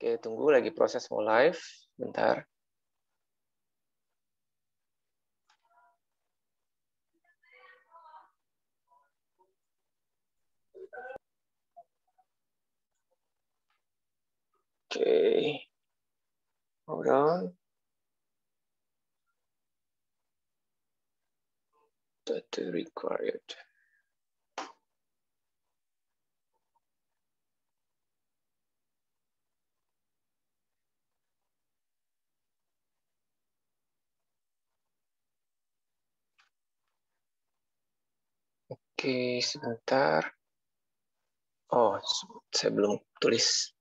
Oke, tunggu lagi proses mau live. Bentar. Oke. Hold on. Data required. Oke, sebentar. Oh, saya belum tulis.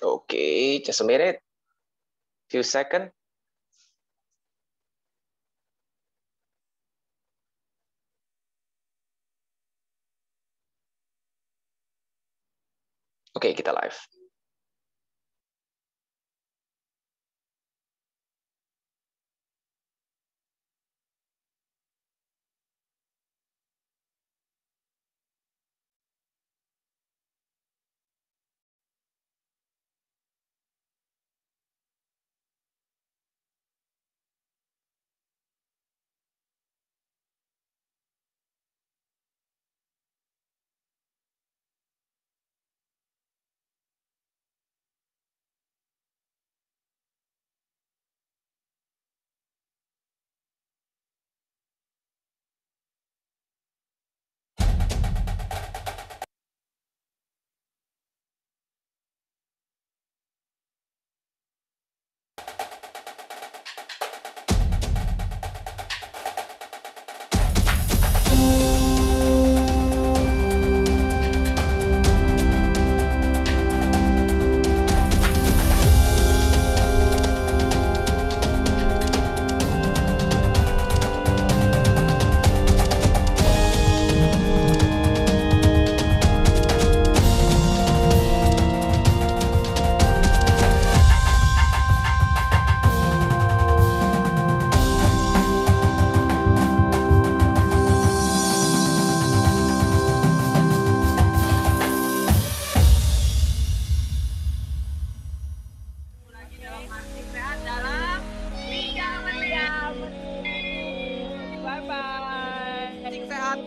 Oke, just a minute. Few second. Oke, kita live.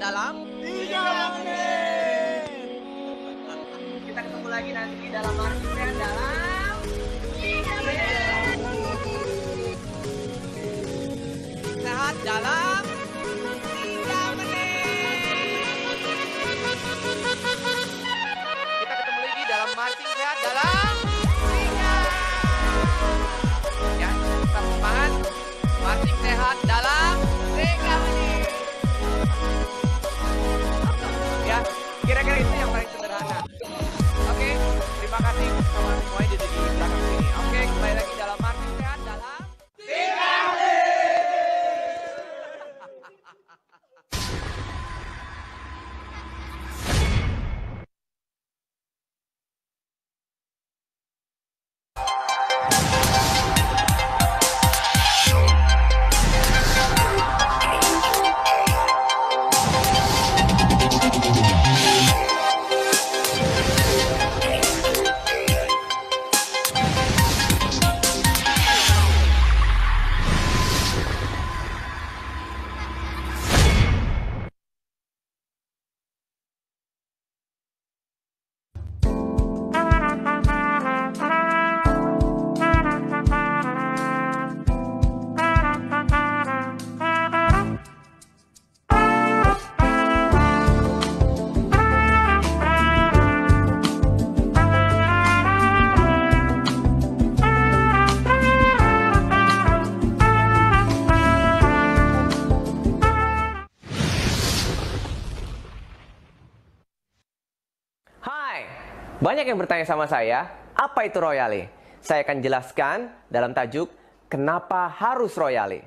Dalam 3 menit. Kita ketemu lagi nanti dalam Mancing Sehat dalam 3 menit. Sehat dalam 3 menit. Kita ketemu lagi dalam Mancing Sehat dalam 3. Ya, tetap semangat. Mancing Sehat dalam 3 menit. Ya, kira-kira itu yang paling sederhana. Oke, terima kasih teman semuanya jadi di belakang sini. Oke, kembali lagi dalam Mancing Sehat dalam 3 menit. Banyak yang bertanya sama saya, apa itu Royale? Saya akan jelaskan dalam tajuk Kenapa Harus Royale.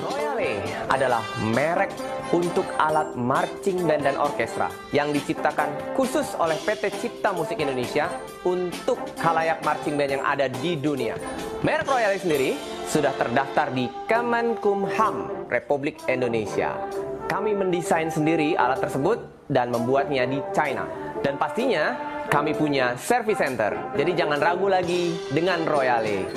Royale adalah merek untuk alat marching band dan orkestra yang diciptakan khusus oleh PT Cipta Musik Indonesia untuk khalayak marching band yang ada di dunia. Merek Royale sendiri sudah terdaftar di Kemenkumham Republik Indonesia. Kami mendesain sendiri alat tersebut dan membuatnya di China. Dan pastinya kami punya service center. Jadi jangan ragu lagi dengan Royale.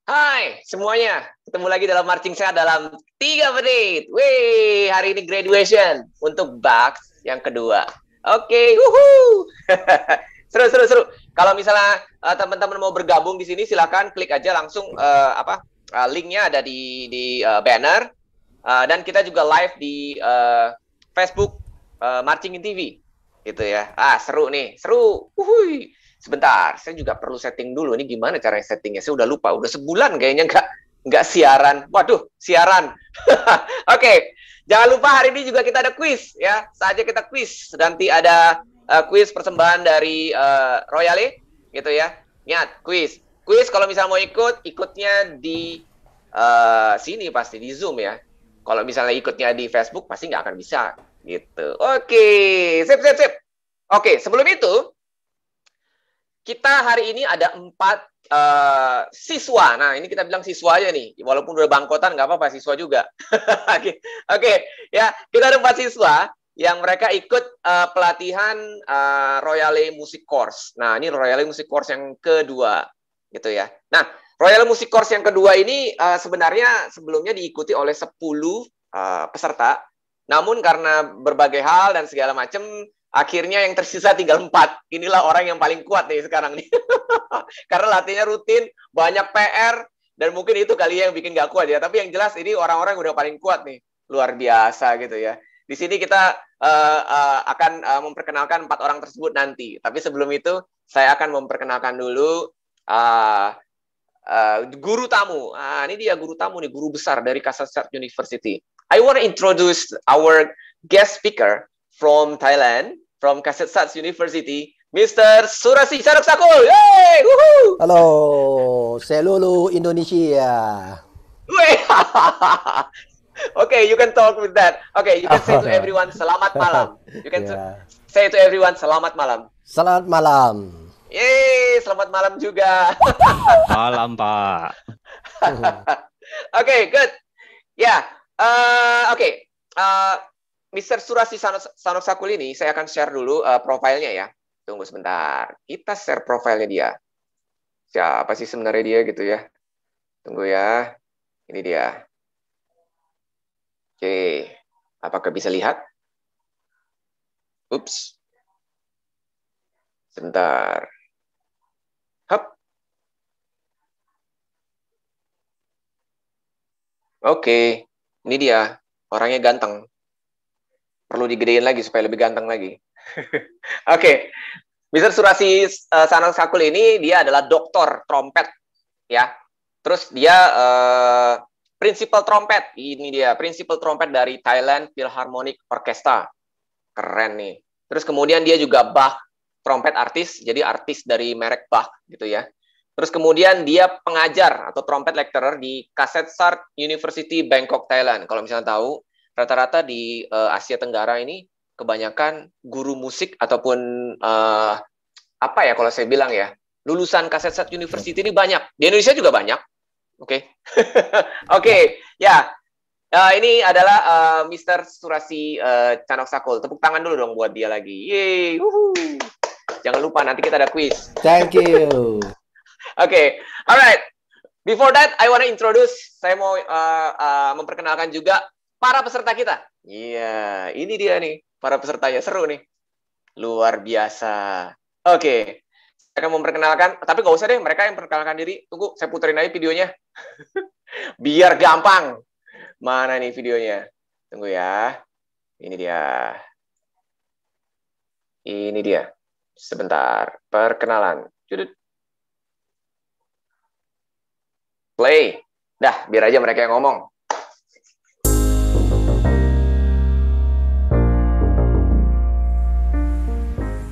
Hai semuanya, ketemu lagi dalam Marching Sehat dalam 3 menit. Wih, hari ini graduation untuk Bucks yang kedua. Oke, wuhu. Seru. Kalau misalnya teman-teman mau bergabung di sini, silakan klik aja langsung linknya ada di banner. Dan kita juga live di Facebook Marching in TV, gitu ya. Seru nih, seru. Wuhui. Sebentar, saya juga perlu setting dulu. Ini gimana cara settingnya? Saya udah lupa. Udah sebulan kayaknya nggak siaran. Waduh, siaran. Oke, jangan lupa hari ini juga kita ada quiz ya. Saatnya kita quiz. Nanti ada quiz persembahan dari Royale, gitu ya. Ingat, quiz. Quiz kalau misalnya mau ikutnya di sini pasti di Zoom ya. Kalau misalnya ikutnya di Facebook pasti nggak akan bisa, gitu. Oke, sip. Oke, sebelum itu kita hari ini ada 4 siswa. Nah, ini kita bilang siswa aja nih. Walaupun udah bangkotan, nggak apa-apa, siswa juga. Oke, ya. Kita ada 4 siswa yang mereka ikut pelatihan Royale Music Course. Nah, ini Royale Music Course yang kedua, gitu ya. Nah, Royale Music Course yang kedua ini sebenarnya sebelumnya diikuti oleh 10 peserta. Namun karena berbagai hal dan segala macam, akhirnya yang tersisa tinggal 4. Inilah orang yang paling kuat nih sekarang nih. Karena latihannya rutin, banyak PR, dan mungkin itu kali yang bikin gak kuat ya. Tapi yang jelas ini orang-orang yang udah paling kuat nih. Luar biasa gitu ya. Di sini kita akan memperkenalkan 4 orang tersebut nanti. Tapi sebelum itu, saya akan memperkenalkan dulu guru tamu. Ini dia guru tamu nih, guru besar dari Kasetsart University. I want to introduce our guest speaker from Thailand, from Kasetsart University, Mr. Surasi Sanoksakul. Yay! Woohoo! Halo, seluruh Indonesia. Okay, you can talk with that. Okay, you can say to everyone selamat malam. You can say to everyone selamat malam. Selamat malam. Yeay, selamat malam juga. Malam, Pak. Okay, good. Ya, oke. Mr. Surasi Sanoksakul ini, saya akan share dulu profilnya ya. Tunggu sebentar. Kita share profilnya dia. Siapa sih sebenarnya dia gitu ya. Tunggu ya. Ini dia. Oke. Apakah bisa lihat? Ups. Sebentar. Hup. Oke. Ini dia. Orangnya ganteng. Perlu digedein lagi supaya lebih ganteng lagi. Oke. Mr. Surasi Sanoksakul ini dia adalah doktor trompet ya. Terus dia principal trompet. Ini dia principal trompet dari Thailand Philharmonic Orchestra. Keren nih. Terus kemudian dia juga Bach trompet artis, jadi artis dari merek Bach gitu ya. Terus kemudian dia pengajar atau trompet lecturer di Kasetsart University Bangkok, Thailand. Kalau misalnya tahu, rata-rata di Asia Tenggara ini kebanyakan guru musik ataupun apa ya kalau saya bilang ya, lulusan Kasetsart University ini banyak. Di Indonesia juga banyak. Oke. Oke, ya. Ini adalah Mr. Surasi Sanoksakul. Tepuk tangan dulu dong buat dia lagi. Yeay. Jangan lupa nanti kita ada quiz. Thank you. Oke. Alright. Before that, I want to introduce. Saya mau memperkenalkan juga para peserta kita. Iya, ini dia nih. Para pesertanya. Seru nih. Luar biasa. Oke. Saya akan memperkenalkan. Tapi nggak usah deh. Mereka yang memperkenalkan diri. Tunggu, saya puterin aja videonya. Biar gampang. Mana nih videonya? Tunggu ya. Ini dia. Ini dia. Sebentar, perkenalan. Play. Dah, biar aja mereka yang ngomong.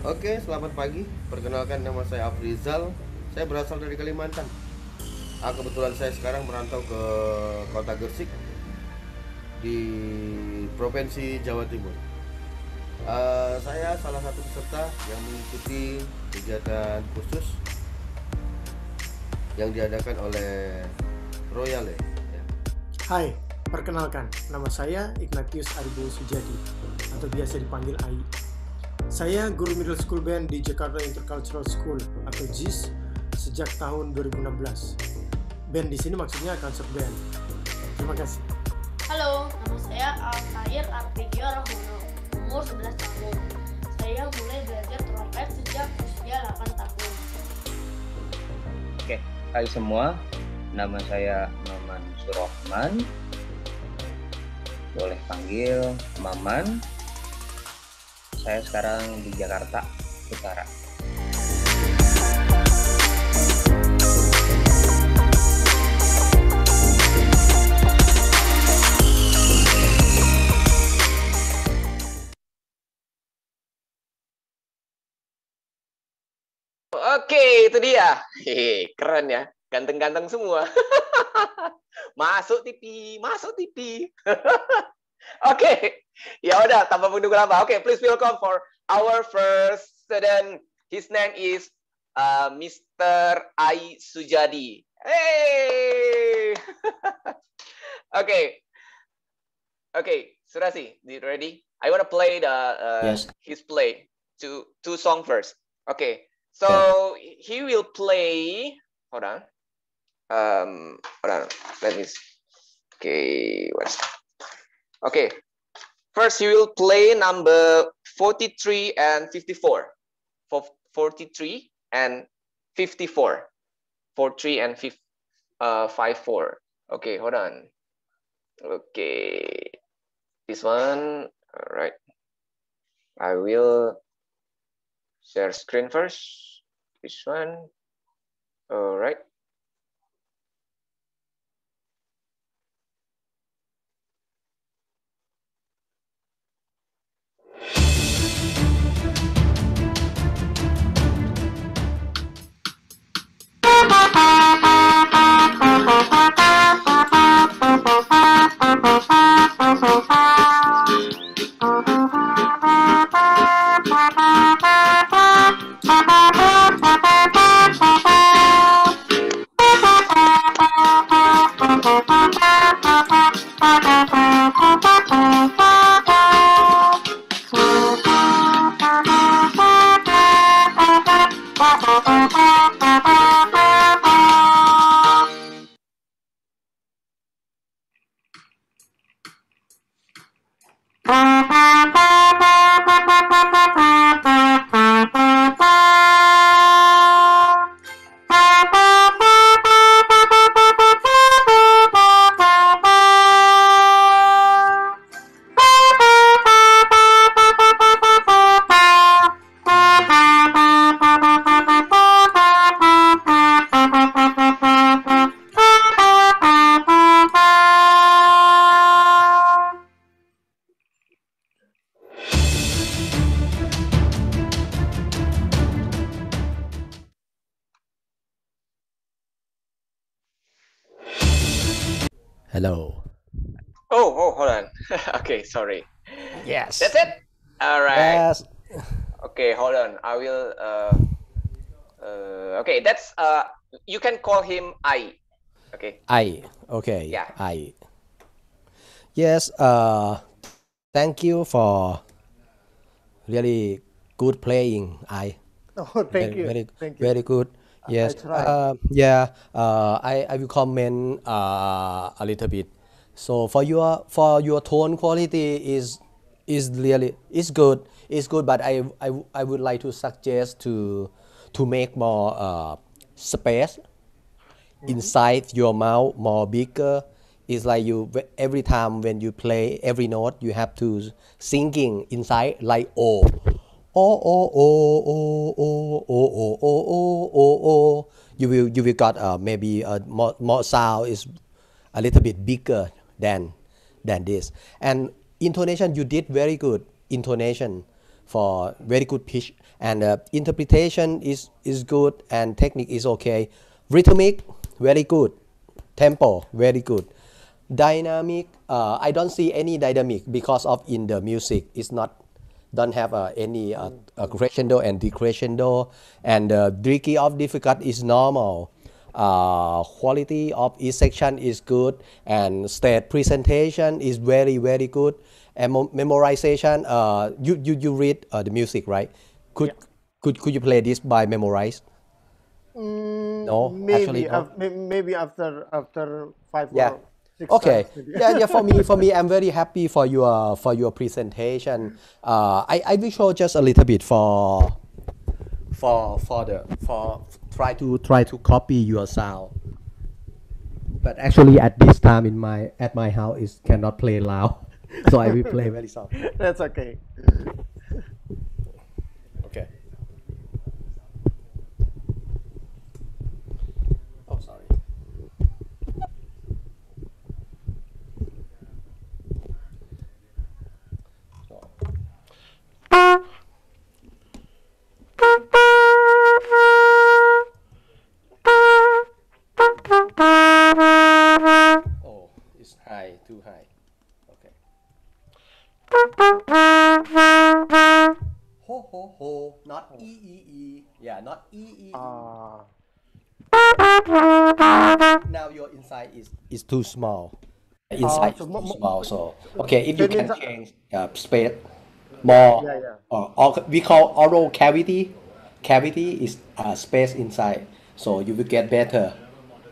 Oke, selamat pagi. Perkenalkan, nama saya Afrizal. Saya berasal dari Kalimantan. Kebetulan saya sekarang merantau ke kota Gresik di Provinsi Jawa Timur. Saya salah satu peserta yang mengikuti kegiatan khusus yang diadakan oleh Royale. Hai, perkenalkan, nama saya Ignatius Aribo Sujadi atau biasa dipanggil AI. Saya guru middle school band di Jakarta Intercultural School atau JIS sejak tahun 2016. Band di sini maksudnya concert band. Terima kasih. Halo, nama saya Altair Arpeggio Rahmono, umur 11 tahun. Saya mulai belajar trompet sejak usia 8 tahun. Oke, hai semua. Nama saya Maman Surohman. Boleh panggil Maman. Saya sekarang di Jakarta Utara. Oke, itu dia. Hehe, keren ya. Ganteng-ganteng semua. Masuk TV, masuk TV. Oke. Ya udah, tanpa menunggu lama. Oke, please welcome for our first student. His name is Mr. Ai Sujadi. Hey. Okay. Okay, Surasi, you ready? I want to play the Yes. his play two song first. Okay. So he will play. Hold on. Hold on. Let me see. Okay. Okay. First, he will play number 43 and 54. 43 and 54. 43 and 54. Okay. Hold on. Okay. This one. All right. I will share screen first. This one. All right. Hello. Oh, hold on. Okay, sorry. Yes. That's it? All right. Yes. Okay, hold on. I will okay, that's you can call him I. Okay. Okay. Yeah. Yes. Thank you for really good playing. Oh, thank you. Very good. Yes. try. I will comment a little bit. So for your tone quality is really good. It's good, but I would like to suggest to make more space inside your mouth, more bigger. It's like every time when you play every note you have to singing inside like oh oh oh oh oh oh oh oh oh oh oh. You will got maybe more sound is a little bit bigger than this. And intonation, you did very good intonation for very good pitch, and interpretation is good, and technique is okay. Rhythmic, very good. Tempo, very good. Dynamic, I don't see any dynamic because of in the music it's not don't have any crescendo and decrescendo, and degree of difficult is normal. Quality of each section is good, and stage presentation is very good, and memorization. You read the music, right? Could you play this by memorize? No, actually Maybe no. maybe after 5 Yeah. or 6 Okay. times. Maybe. Yeah. For me, I'm very happy for your presentation. I will show just a little bit for try to copy your sound. But actually, at this time at my house, it cannot play loud, so I will play very soft. That's okay. Okay. Oh, sorry. Oh, it's high, too high. Okay. Ho ho ho, not e e e. Yeah, not e e. Now your inside is too small. Inside so is mo- too mo- small. So okay, if you that can means change space more, Yeah. we call oral cavity. Cavity is space inside, so you will get better.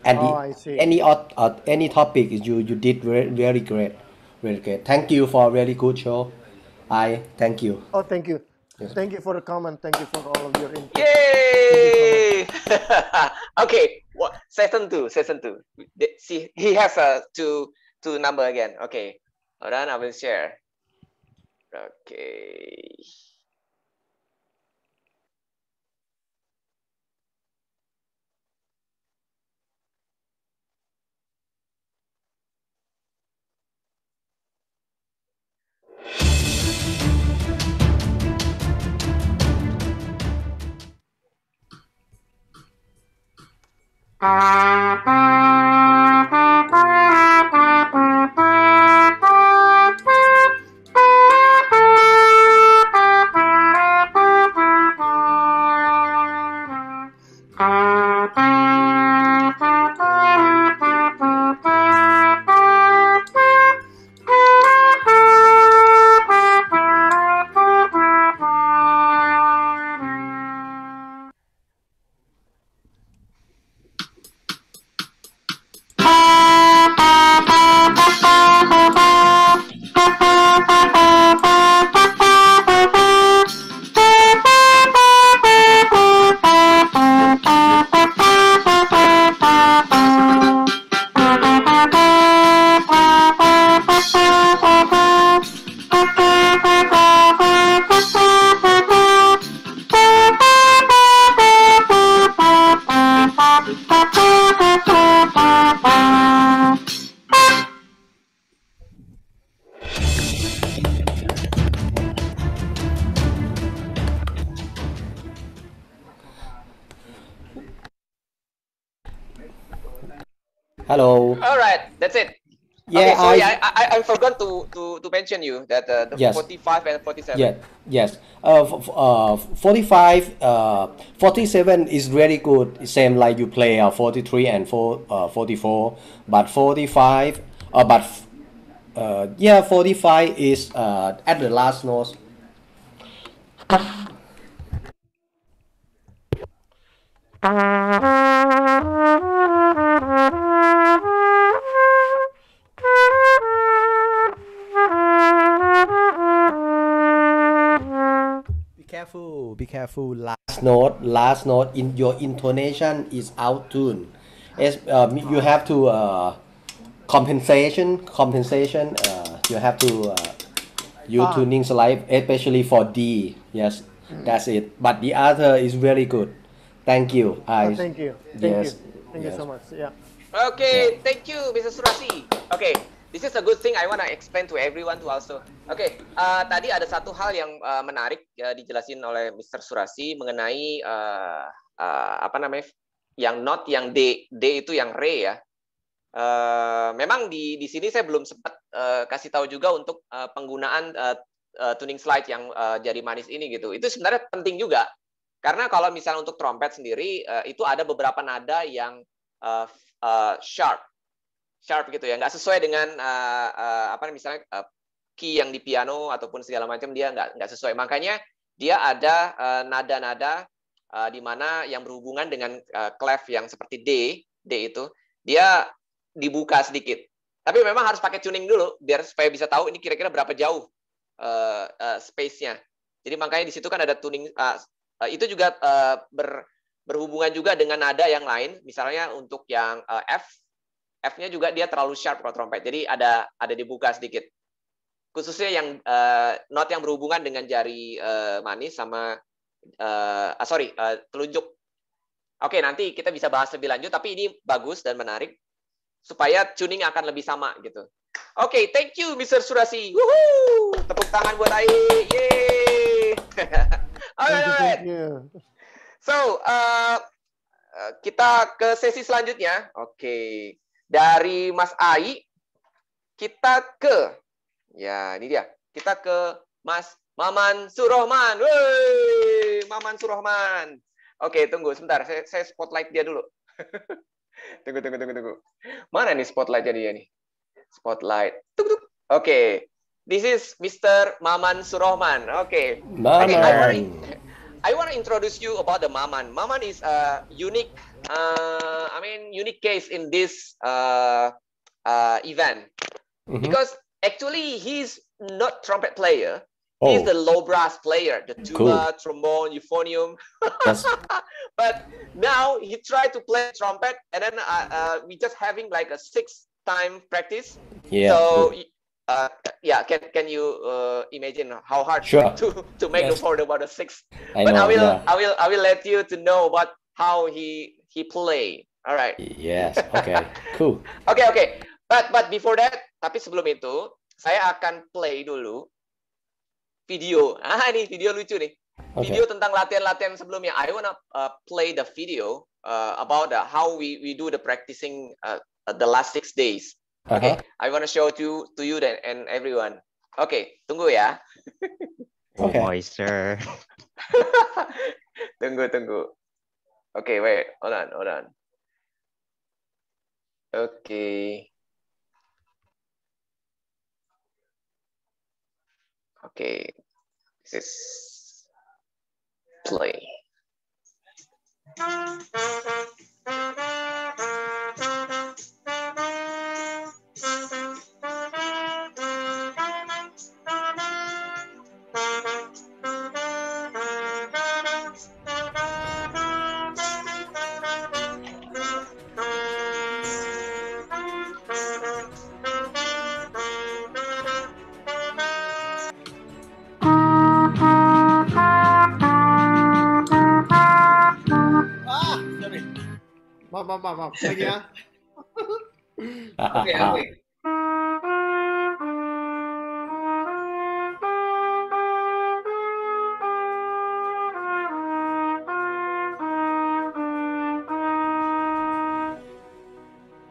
And I see. any topic is you did very great, very great. Thank you for very good show. I thank you. Oh, thank you. Yes. Thank you for the comment. Thank you for all of your input. Yay! Okay, what season two? Season two. See, he has a two number again. Okay, hold on, I will share. Okay. Hello. All right, that's it. Yeah, Okay, sorry, I forgot to mention you that the Yes. 45 and 47. Yeah, yes. 45, 47 is very good. Same like you play 43 and 44, but 45, yeah, 45 is at the last note. Be careful. Last note in your intonation is out tune. You have to compensation. You have to use tuning slide, especially for D. Yes, That's it. But the other is very good. Thank you. Thank you. Yes. Thank you so much. Yeah. Okay, thank you, Mr. Surasi. Okay, this is a good thing I wanna explain to everyone too also. Okay, tadi ada satu hal yang menarik dijelasin oleh Mr. Surasi mengenai apa namanya, yang not, yang D itu yang re ya. Memang di sini saya belum sempat kasih tahu juga untuk penggunaan tuning slide yang jari manis ini gitu. Itu sebenarnya penting juga. Karena kalau misalnya untuk trompet sendiri, itu ada beberapa nada yang sharp gitu ya, nggak sesuai dengan apa misalnya key yang di piano ataupun segala macam, dia nggak sesuai. Makanya dia ada nada-nada di mana yang berhubungan dengan clef yang seperti D itu dia dibuka sedikit. Tapi memang harus pakai tuning dulu biar supaya bisa tahu ini kira-kira berapa jauh space-nya. Jadi makanya di situ kan ada tuning. Itu juga berhubungan juga dengan nada yang lain. Misalnya untuk yang F-nya juga dia terlalu sharp kalau trompet. Jadi ada dibuka sedikit. Khususnya yang not yang berhubungan dengan jari manis sama telunjuk. Oke, nanti kita bisa bahas lebih lanjut. Tapi ini bagus dan menarik supaya tuning akan lebih sama gitu. Oke, thank you Mr. Surasi. Woohoo! Tepuk tangan buat Ai. Yeay. Alright. So, kita ke sesi selanjutnya. Oke. Dari Mas Ai, kita ke, ya ini dia. Kita ke Mas Maman Surahman. Woi, Maman Surahman. Oke, tunggu sebentar. Saya spotlight dia dulu. Tunggu. Mana nih spotlight-nya dia nih? Spotlight. Oke. This is Mr. Maman Surahman. Okay. Maman. I want to introduce you about the Maman. Maman is a unique, unique case in this event because actually he's not trumpet player. He's the low brass player, the tuba, trombone, euphonium. But now he tried to play trumpet, and then we just having like a 6-time practice. Yeah. So. Can you imagine how hard to make a chord about a 6? I will let you to know about how he play. All right. Yes. Okay. Cool. Okay. But before that, tapi sebelum itu saya akan play dulu video. Ini video lucu nih. Video tentang latihan-latihan sebelumnya. I wanna play the video about how we do the practicing the last 6 days. Okay, I want to show to you and everyone. Okay, tunggu ya. Okay, sir. Tunggu. Okay, wait, hold on. Okay. Okay, this is play. Maaf. Lagi ya. Oke.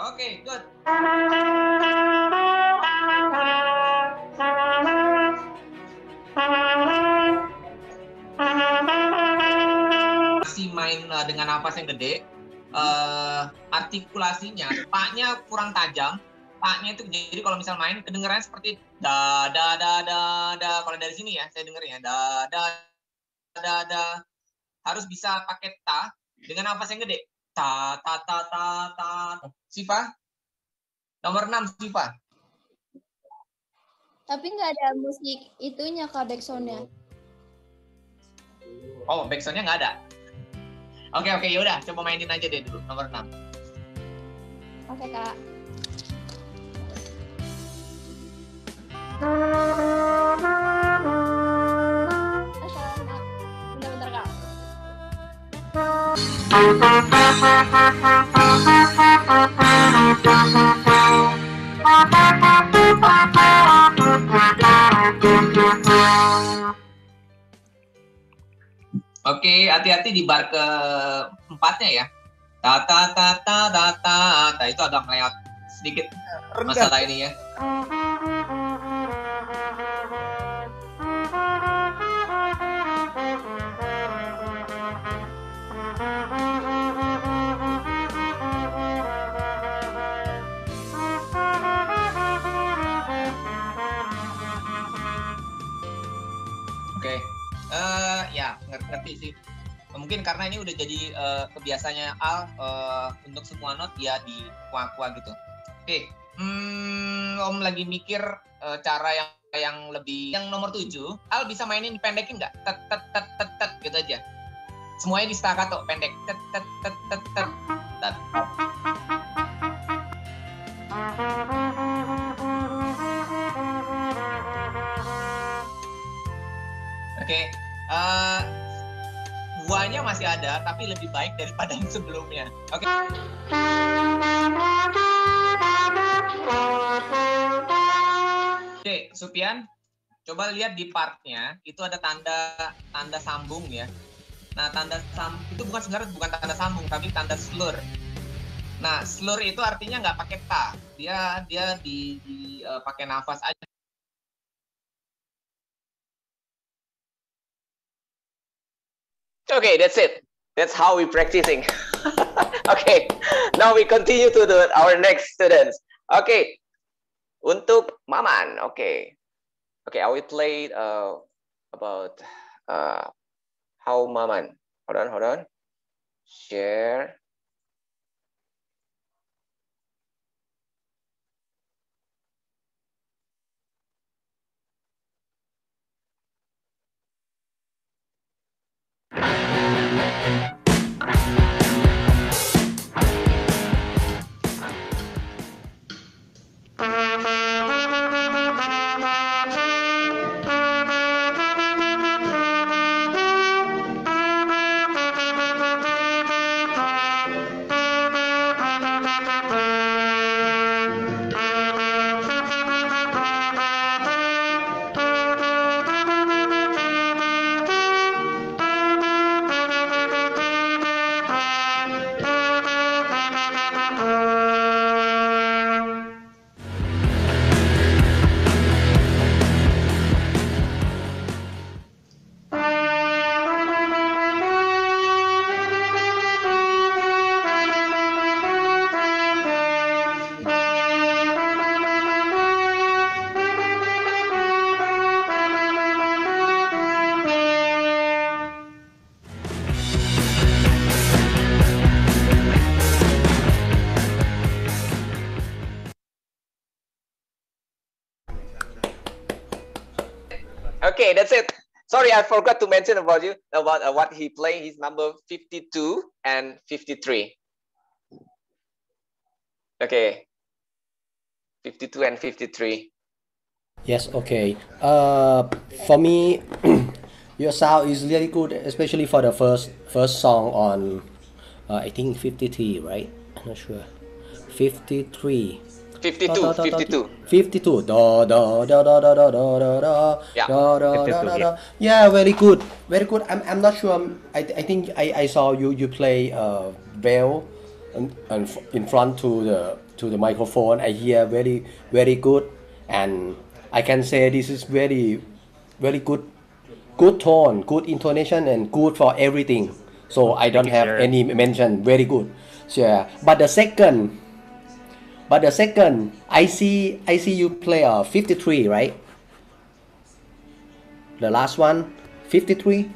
Oke, good. Masih main dengan napas yang gede. Artikulasinya, paknya kurang tajam. Paknya itu jadi kalau misal main kedengarannya seperti da. Kalau dari sini ya, saya dengernya da. Harus bisa pakai ta dengan nafas yang gede. Ta. Siva? Nomor 6, Siva. Tapi nggak ada musik itunya, Kak, backsound-nya. Oh, backsound-nya nggak ada? Oke, yaudah. Coba mainin aja deh dulu, nomor 6. Oke, Kak. Oke, hati-hati di bar keempatnya ya. Ta ta ta ta ta ta. Nah, itu agak melewat sedikit masalah ini ya. Oke, ya ngerti sih. Mungkin karena ini udah jadi kebiasaannya Al untuk semua not dia di kuah-kuah gitu. Oke, Om lagi mikir cara yang lebih yang nomor 7. Al bisa mainin dipendekin nggak? Tet tet tet tet tet gitu aja. Semuanya di staccato pendek. Tet tet tet tet tet. Tet. Oke, buahnya masih ada, tapi lebih baik daripada yang sebelumnya. Oke. Oke, Supian, coba lihat di partnya, itu ada tanda sambung ya. Nah, tanda sambung itu sebenarnya bukan tanda sambung, tapi tanda slur. Nah, slur itu artinya nggak pakai ta, dia pakai nafas aja. Okay, that's it. That's how we practicing. Okay, now we continue to our next students. Okay, untuk Maman. Okay, I will play about how Maman. Hold on. Share. Okay, that's it. Sorry, I forgot to mention about what he playing. His number 52 and 53. Okay, 52 and 53. Yes, okay. For me, your sound is really good, especially for the first song on, I think 53, right? I'm not sure. 53. 52. 52. Da da da da da da da da da. Yeah. Da da da da da. Yeah, very good. Very good. I'm not sure. I think I saw you play bell and in front to the microphone. I hear very good, and I can say this is very good tone, good intonation, and good for everything. So I don't have any mention. Very good. So yeah. But the second, I see you play 53, right? The last one, 53.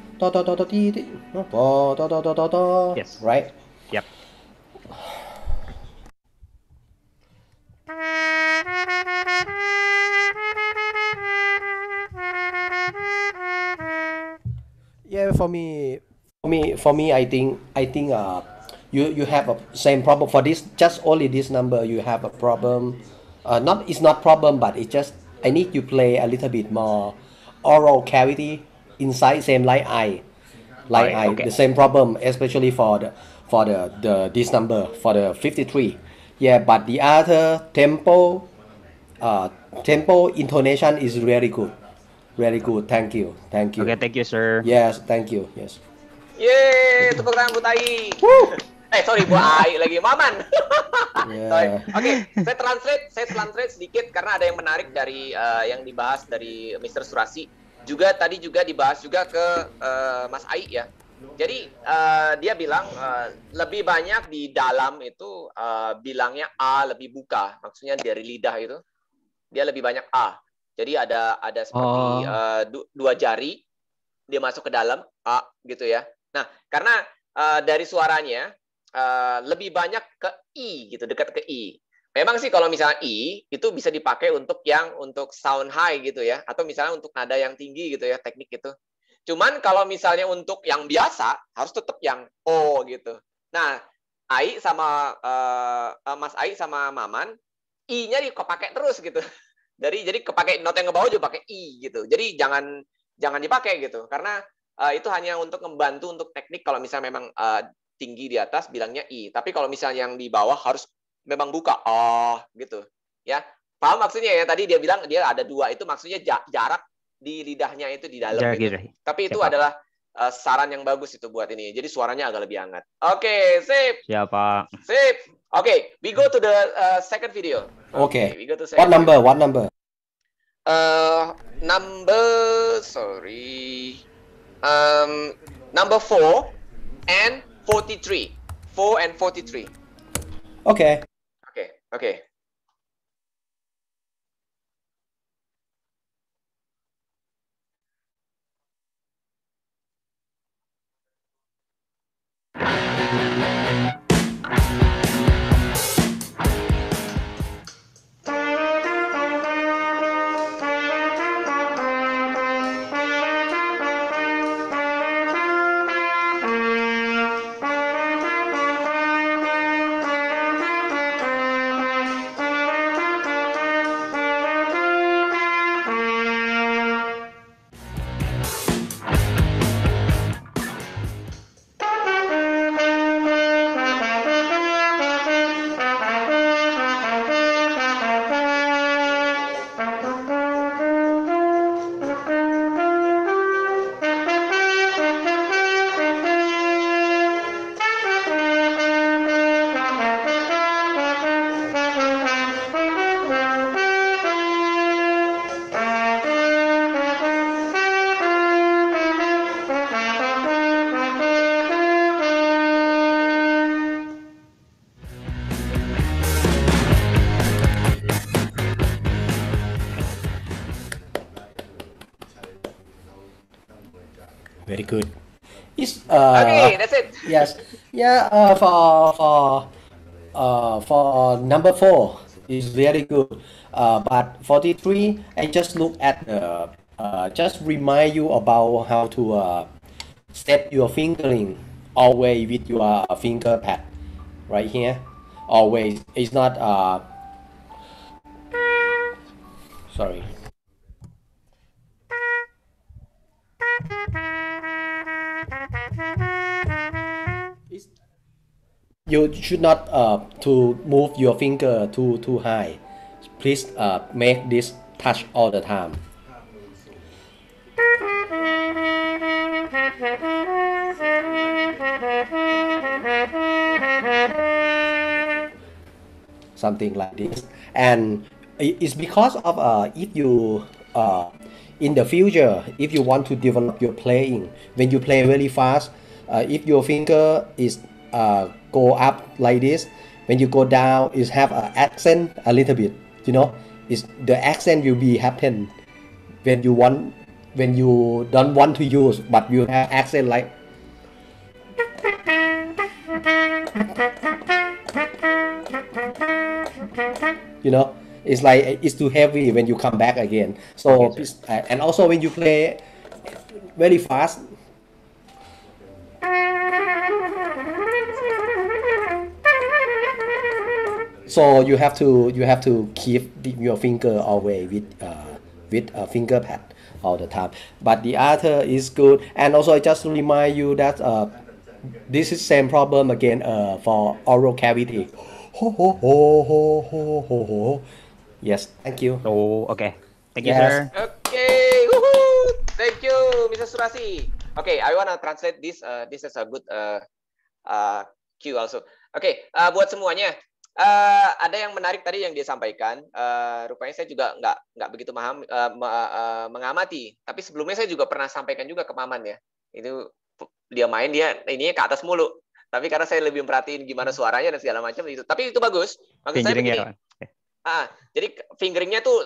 Yes. Right? Yep. Yeah, for me, I think you have a same problem for this. Just only this number, you have a problem. It's not problem, but it's just I need you play a little bit more oral cavity inside, same like I. like Alright, I okay. the same problem, especially for the this number for the 53. Yeah, but the other tempo intonation is really good, really good. Thank you, thank you. Okay, thank you, sir. Yes, thank you. Yes. Yeay, tepuk tangan buat Ai. Sorry, buat Ai lagi, Maman. Sorry. Yeah. Oke, saya translate sedikit karena ada yang menarik dari yang dibahas dari Mr. Surasi. Juga tadi juga dibahas juga ke Mas Ai ya. Jadi dia bilang lebih banyak di dalam itu bilangnya A lebih buka, maksudnya dari lidah itu dia lebih banyak A. Jadi ada seperti dua jari dia masuk ke dalam A gitu ya. Nah, karena dari suaranya lebih banyak ke I gitu, dekat ke I. Memang sih kalau misalnya I itu bisa dipakai untuk sound high gitu ya, atau misalnya untuk nada yang tinggi gitu ya, teknik itu. Cuman kalau misalnya untuk yang biasa harus tetap yang O gitu. Nah, Ai sama Mas Ai sama Maman, I-nya dipakai terus gitu. Jadi kepakai not yang ke bawah juga pakai I gitu. Jadi jangan dipakai gitu, karena itu hanya untuk membantu untuk teknik kalau misalnya memang tinggi di atas bilangnya I. Tapi kalau misalnya yang di bawah harus memang buka gitu. Ya. Paham maksudnya ya? Tadi dia bilang dia ada dua, itu maksudnya jarak di lidahnya itu di dalam Jarak gitu. gitu. Tapi itu Siap, Pak. adalah saran yang bagus itu buat ini. Jadi suaranya agak lebih hangat. Oke, sip. Siapa? Sip. Oke, we go to the second video. Okay. We go to What second number? video. What number? Number 4 and 43. 4 and 43. Okay. Okay. Very good. It's Okay, that's it. yes. Yeah. For number 4 is very good. But 43, I just look at just remind you about how to step your fingering always with your finger pad right here. Always. It's not sorry. You should not to move your finger too high. Please make this touch all the time. Something like this, and it's because of if you in the future, if you want to develop your playing, when you play very fast, if your finger is go up like this, when you go down, is have an accent a little bit. You know, is the accent will be happen when you don't want to use, but you have accent like. You know, it's like it's too heavy when you come back again. So and also when you play very fast. So you have to keep your finger away with a finger pad. all the time. But the other is good. And also, I just remind you that this is same problem again for oral cavity. Ho ho ho ho ho ho ho. Yes, thank you. Oh, okay. Thank you, Yes. sir. Okay, woohoo! Thank you, Mr. Surasi. Okay, I wanna translate this. This is a good cue also. Okay, buat semuanya, ada yang menarik tadi yang dia sampaikan. Rupanya saya juga nggak begitu mengamati. Tapi sebelumnya saya juga pernah sampaikan juga ke Maman ya. Itu dia main ininya ke atas mulu. Tapi karena saya lebih memperhatiin gimana suaranya dan segala macam itu. Tapi itu bagus. Maksud saya begini. Jadi fingeringnya tuh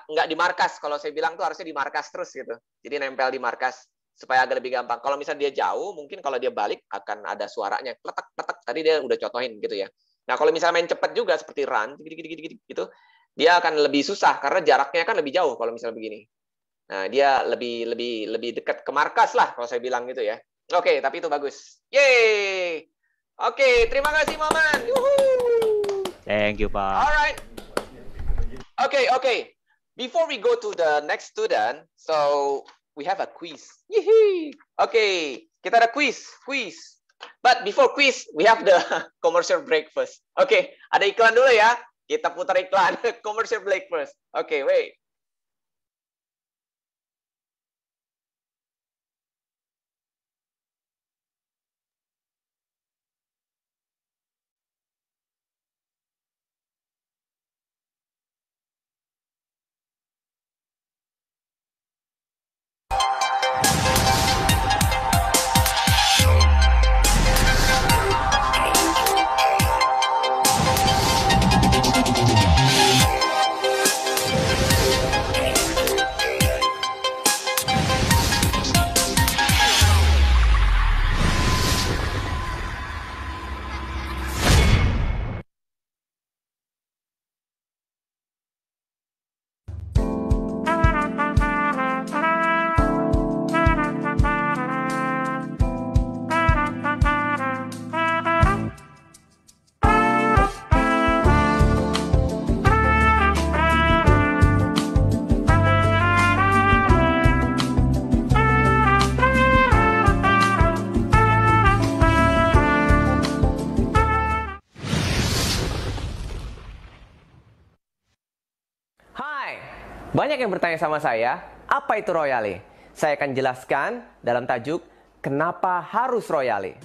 nggak di markas. Kalau saya bilang tuh harusnya di markas terus gitu. Jadi nempel di markas supaya agak lebih gampang. Kalau misalnya dia jauh, mungkin kalau dia balik akan ada suaranya kletek-kletek. Tadi dia udah contohin gitu ya. Nah kalau misalnya main cepat juga seperti run gitu, dia akan lebih susah karena jaraknya kan lebih jauh kalau misalnya begini. Nah dia lebih dekat ke markas lah kalau saya bilang gitu ya. Oke, tapi itu bagus. Yeay. Oke, terima kasih Maman. Yuhuu. Thank you, Pak. Alright. Okay. Before we go to the next student, so we have a quiz. Yee. Okay, kita ada quiz. But before quiz, we have the commercial break first. Okay, ada iklan dulu ya. Kita putar iklan. Commercial break first. Okay, wait. Banyak yang bertanya sama saya, apa itu Royale? Saya akan jelaskan dalam tajuk, kenapa harus Royale?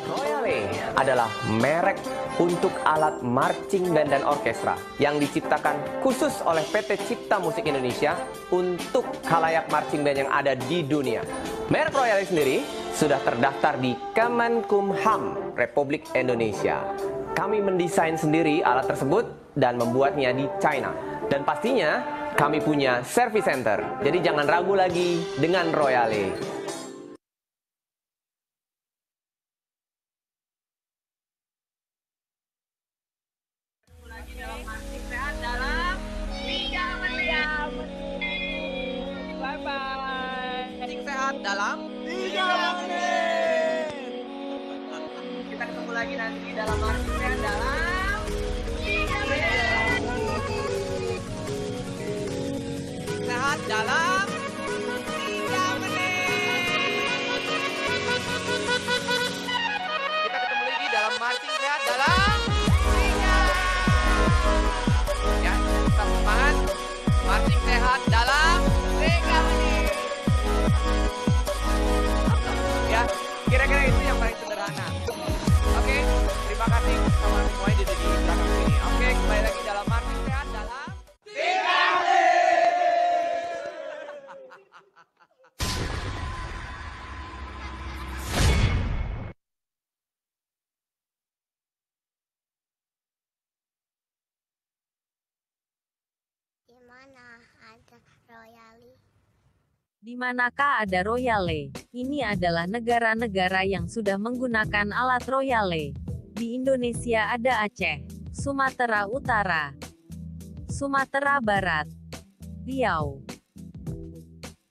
Royale adalah merek untuk alat marching band dan orkestra yang diciptakan khusus oleh PT Cipta Musik Indonesia untuk khalayak marching band yang ada di dunia. Merek Royale sendiri sudah terdaftar di Kemenkumham Republik Indonesia. Kami mendesain sendiri alat tersebut dan membuatnya di China. Dan pastinya kami punya service center. Jadi jangan ragu lagi dengan Royale. Lagi dalam Marching Sehat dalam 3 menit. Bye bye. Marching Sehat dalam 3 menit. Kita ketemu lagi nanti dalam Marching Sehat dalam 3 menit. Sehat dalam 3 menit. Kita ketemu lagi dalam Marching Sehat dalam 3. Ya, tetap semangat. Marching Sehat dalam 3 menit. Ya, kira-kira itu yang paling sederhana. Oke, terima kasih sama semuanya di belakang sini. Oke, kembali lagi dalam Marching Sehat dalam 3 menit. Di manakah ada Royale? Ini adalah negara-negara yang sudah menggunakan alat Royale. Di Indonesia ada Aceh, Sumatera Utara, Sumatera Barat, Riau,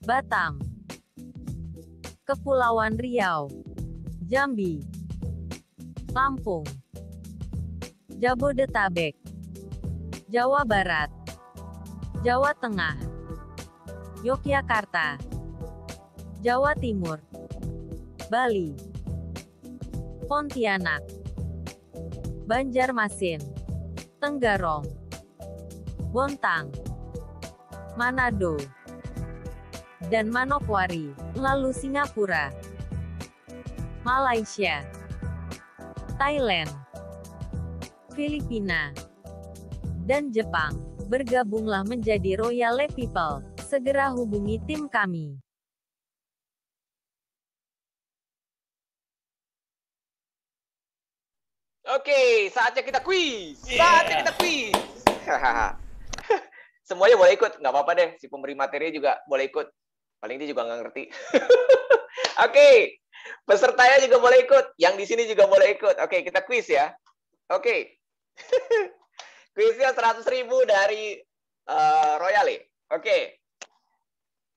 Batam, Kepulauan Riau, Jambi, Lampung, Jabodetabek, Jawa Barat, Jawa Tengah, Yogyakarta, Jawa Timur, Bali, Pontianak, Banjarmasin, Tenggarong, Bontang, Manado, dan Manokwari, lalu Singapura, Malaysia, Thailand, Filipina, dan Jepang. Bergabunglah menjadi Royale People. Segera hubungi tim kami. Oke, saatnya kita quiz. Saatnya kita quiz. Semuanya boleh ikut, nggak apa-apa deh. Si pemberi materi juga boleh ikut. Paling dia juga nggak ngerti. Oke, pesertanya juga boleh ikut. Yang di sini juga boleh ikut. Oke, kita quiz ya. Oke. Quiznya 100.000 dari Royale. Oke.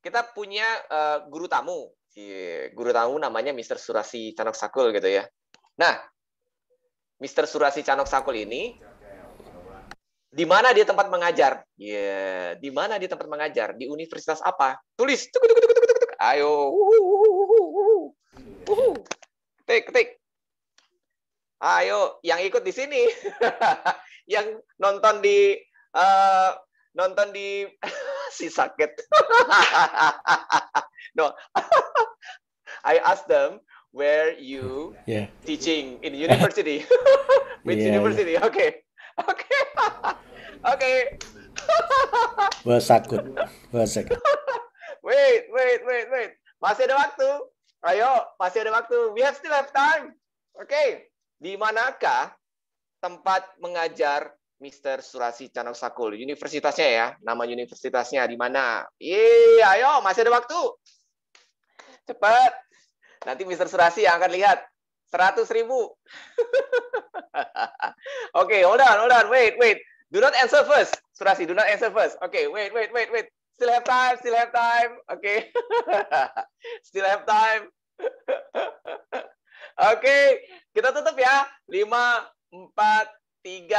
Kita punya guru tamu. Guru tamu namanya Mr. Surasi Canok Sakul gitu ya. Nah, Mr. Surasi Canok Sakul ini di mana dia tempat mengajar? Di mana dia tempat mengajar? Di universitas apa? Tulis. Ayo. Ketik. Ayo, yang ikut di sini. Yang nonton di si sakit. No. I asked them where you teaching in university. Which university? Okay. Bersakut. Wait. Masih ada waktu. Ayo, masih ada waktu. We still have time. Oke. Di manakah tempat mengajar Mr. Surasi Canok Sakul? Universitasnya ya. Nama universitasnya di mana? Ayo, masih ada waktu. Cepat. Nanti Mr. Surasi yang akan lihat. 100.000. Oke, hold on. Wait. Do not answer first. Surasi, do not answer first. Oke, wait. Still have time. Oke. Still have time. Oke, kita tutup ya. 5, 4, 3,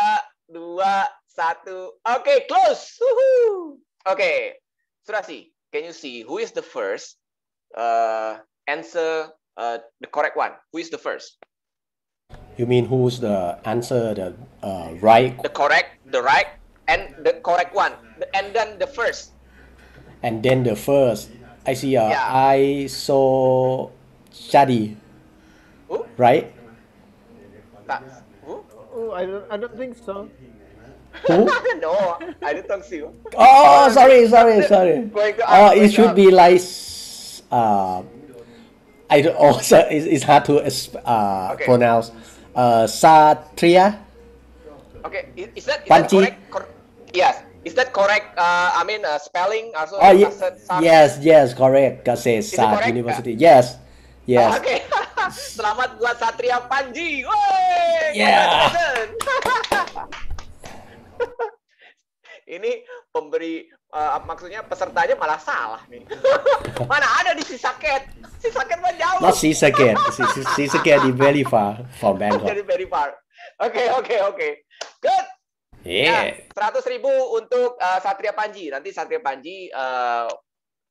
2, 1. Oke, close. Oke. Surasi, can you see who is the first answer the correct one? Who is the first? You mean who's the answer the right? The right, and the correct one, and then the first. And then the first. I see. I saw Shadi. Who? Right? Who? Oh, I don't think so. Who? No, I don't think so. Oh, sorry. It should be like I don't. Also, it's hard to pronounce. Satria. Okay, is that Panji. correct? Yes. Is that correct? I mean, spelling also. Yes, correct. Gases University. Yes. Oke. Selamat buat Satria Panji. Woi. Yeah. Ini pemberi maksudnya pesertanya malah salah nih. Mana ada di Sisaket? Sisaket mah jauh. Not Sisaket. Sisaket is very far from Bangkok. Jadi very far. Oke. Good. Yeah. 100.000 untuk Satria Panji. Nanti Satria Panji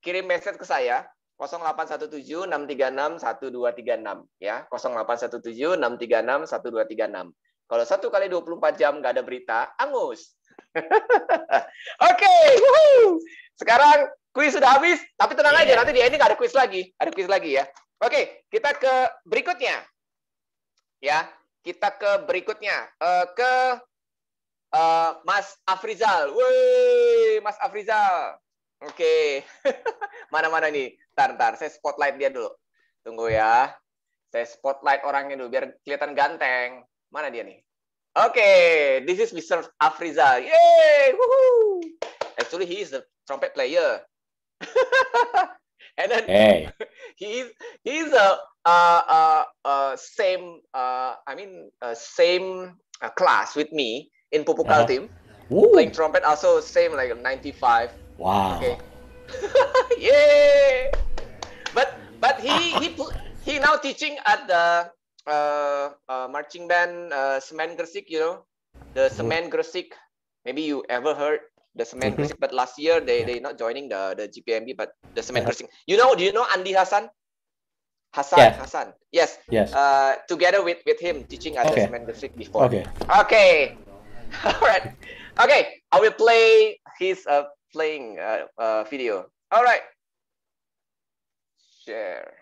kirim message ke saya 0817-636-1236 ya. 0817-636-1236. Kalau 1 kali 24 jam nggak ada berita, angus. Oke. Sekarang kuis sudah habis, tapi tenang aja, nanti di ending ada kuis lagi. Ada kuis lagi ya. Oke, kita ke berikutnya. Ya, kita ke berikutnya. Ke Mas Afrizal. Woi, Mas Afrizal. Oke. Mana-mana nih? Ntar, saya spotlight dia dulu. Tunggu ya. Saya spotlight orangnya dulu, biar kelihatan ganteng. Mana dia nih? Oke, this is Mr. Afrizal. Yay! Woohoo! Actually, he is the trumpet player. And then he's same class with me in Pupukal team. Playing trumpet also same like 95. Wow. Okay. Yeah. But he now teaching at the marching band Semen Gresik, you know, the Semen Gresik. Maybe you ever heard The Semen Gresik, but last year they not joining the GPMB, but the Semen Gresik. Do you know Andi Hasan? Hasan. Yes. Together with him teaching at the Semen Gresik before. Okay. All right. Okay. I will play his playing video. All right. Share.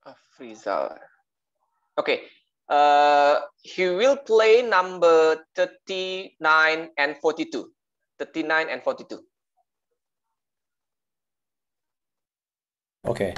Afrizal. Okay. He will play number 39 and 42. 39 and 42. Okay.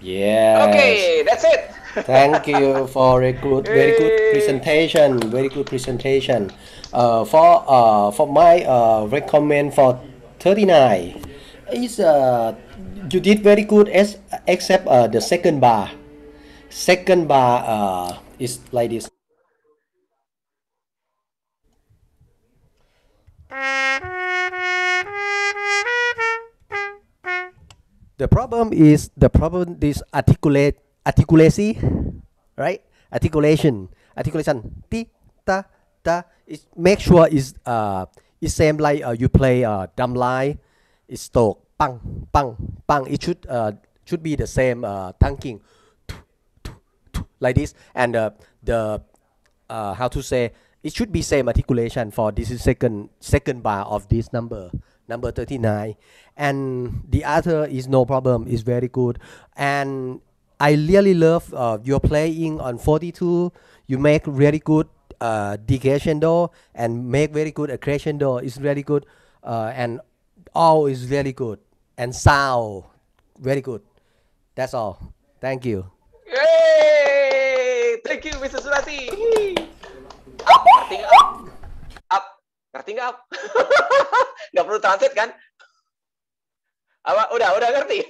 Yes. Okay, that's it. Thank you for a good, very good presentation. Very good presentation. For my recommend for 39 is you did very good except the second bar. Second bar is like this. The problem is articulation, right? Articulation. Ti ta ta. Is make sure is same like you play drum line. It's stroke pang pang pang. It should be the same thanking like this, and the how to say, it should be same articulation for this is second bar of this number 39, and the other is no problem, is very good. And I really love your playing on 42. You make really good decrescendo and make very good crescendo. It's really good, and all is really good, and sound very good. That's all. Thank you. Yay! Thank you, Mr. Surati. Up, ngerti nggak up? Up, ngerti nggak up? Nggak perlu translate kan? Apa? Udah ngerti.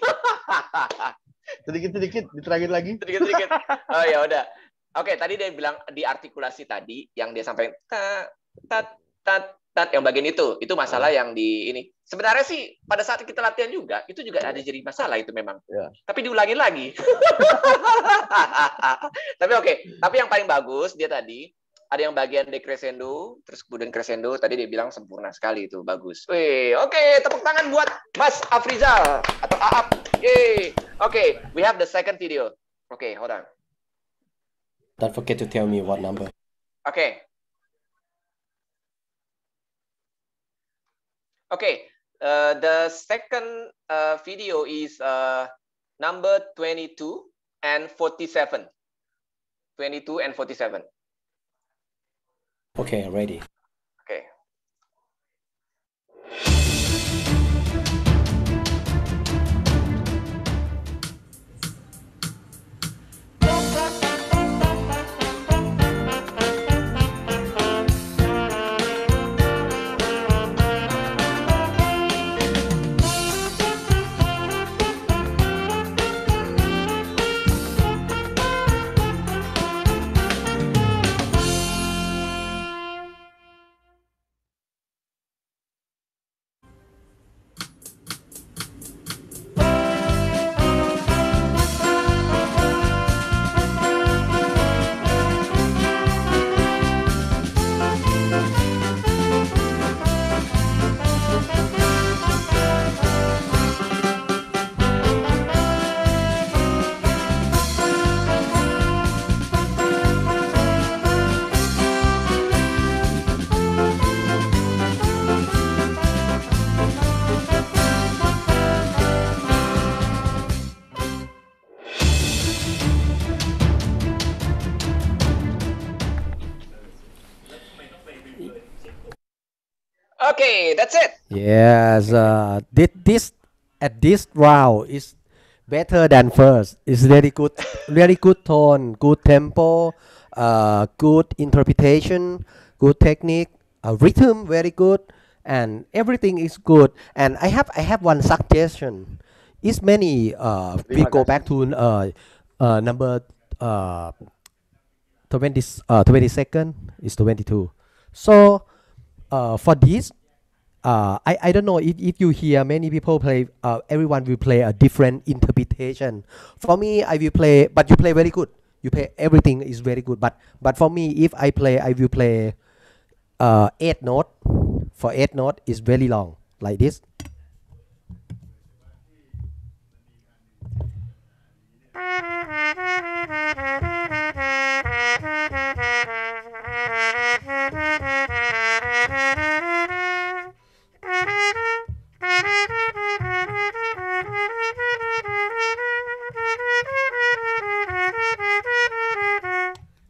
Sedikit diterangin lagi. Sedikit. Oh ya udah. Oke, tadi dia bilang di artikulasi tadi yang dia sampaikan tat yang bagian itu masalah yang di ini. Sebenarnya sih pada saat kita latihan juga itu juga ada jadi masalah itu memang. Tapi diulangin lagi. Tapi oke. Tapi yang paling bagus dia tadi ada yang bagian decrescendo, terus kemudian crescendo. Tadi dia bilang sempurna sekali itu, bagus. Wih, oke, tepuk tangan buat Mas Afrizal atau Aap. Yeay. Oke, we have the second video. Oke, hold on. Don't forget to tell me what number. Okay. The second video is number 22 and 47. 22 and 47. Okay, ready. Okay. Okay, that's it. Yes, this round is better than first. It's very good tone, good tempo, good interpretation, good technique, rhythm very good, and everything is good. And I have one suggestion. Is many we Terima go kasih. back to number 22nd is 22. So for this. I don't know if you hear many people play, everyone will play a different interpretation. For me, I will play, but you play very good. You play everything is very good. But for me, if I play, I will play 8 note. For 8 note is very long, like this.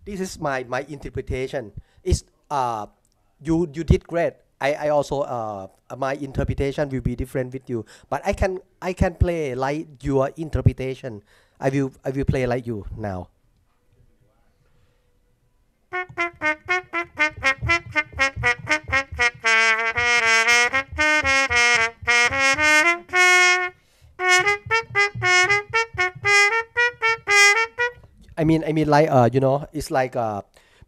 This is my interpretation. Is you did great. I also my interpretation will be different with you, but I can play like your interpretation. I will play like you now. I mean like it's like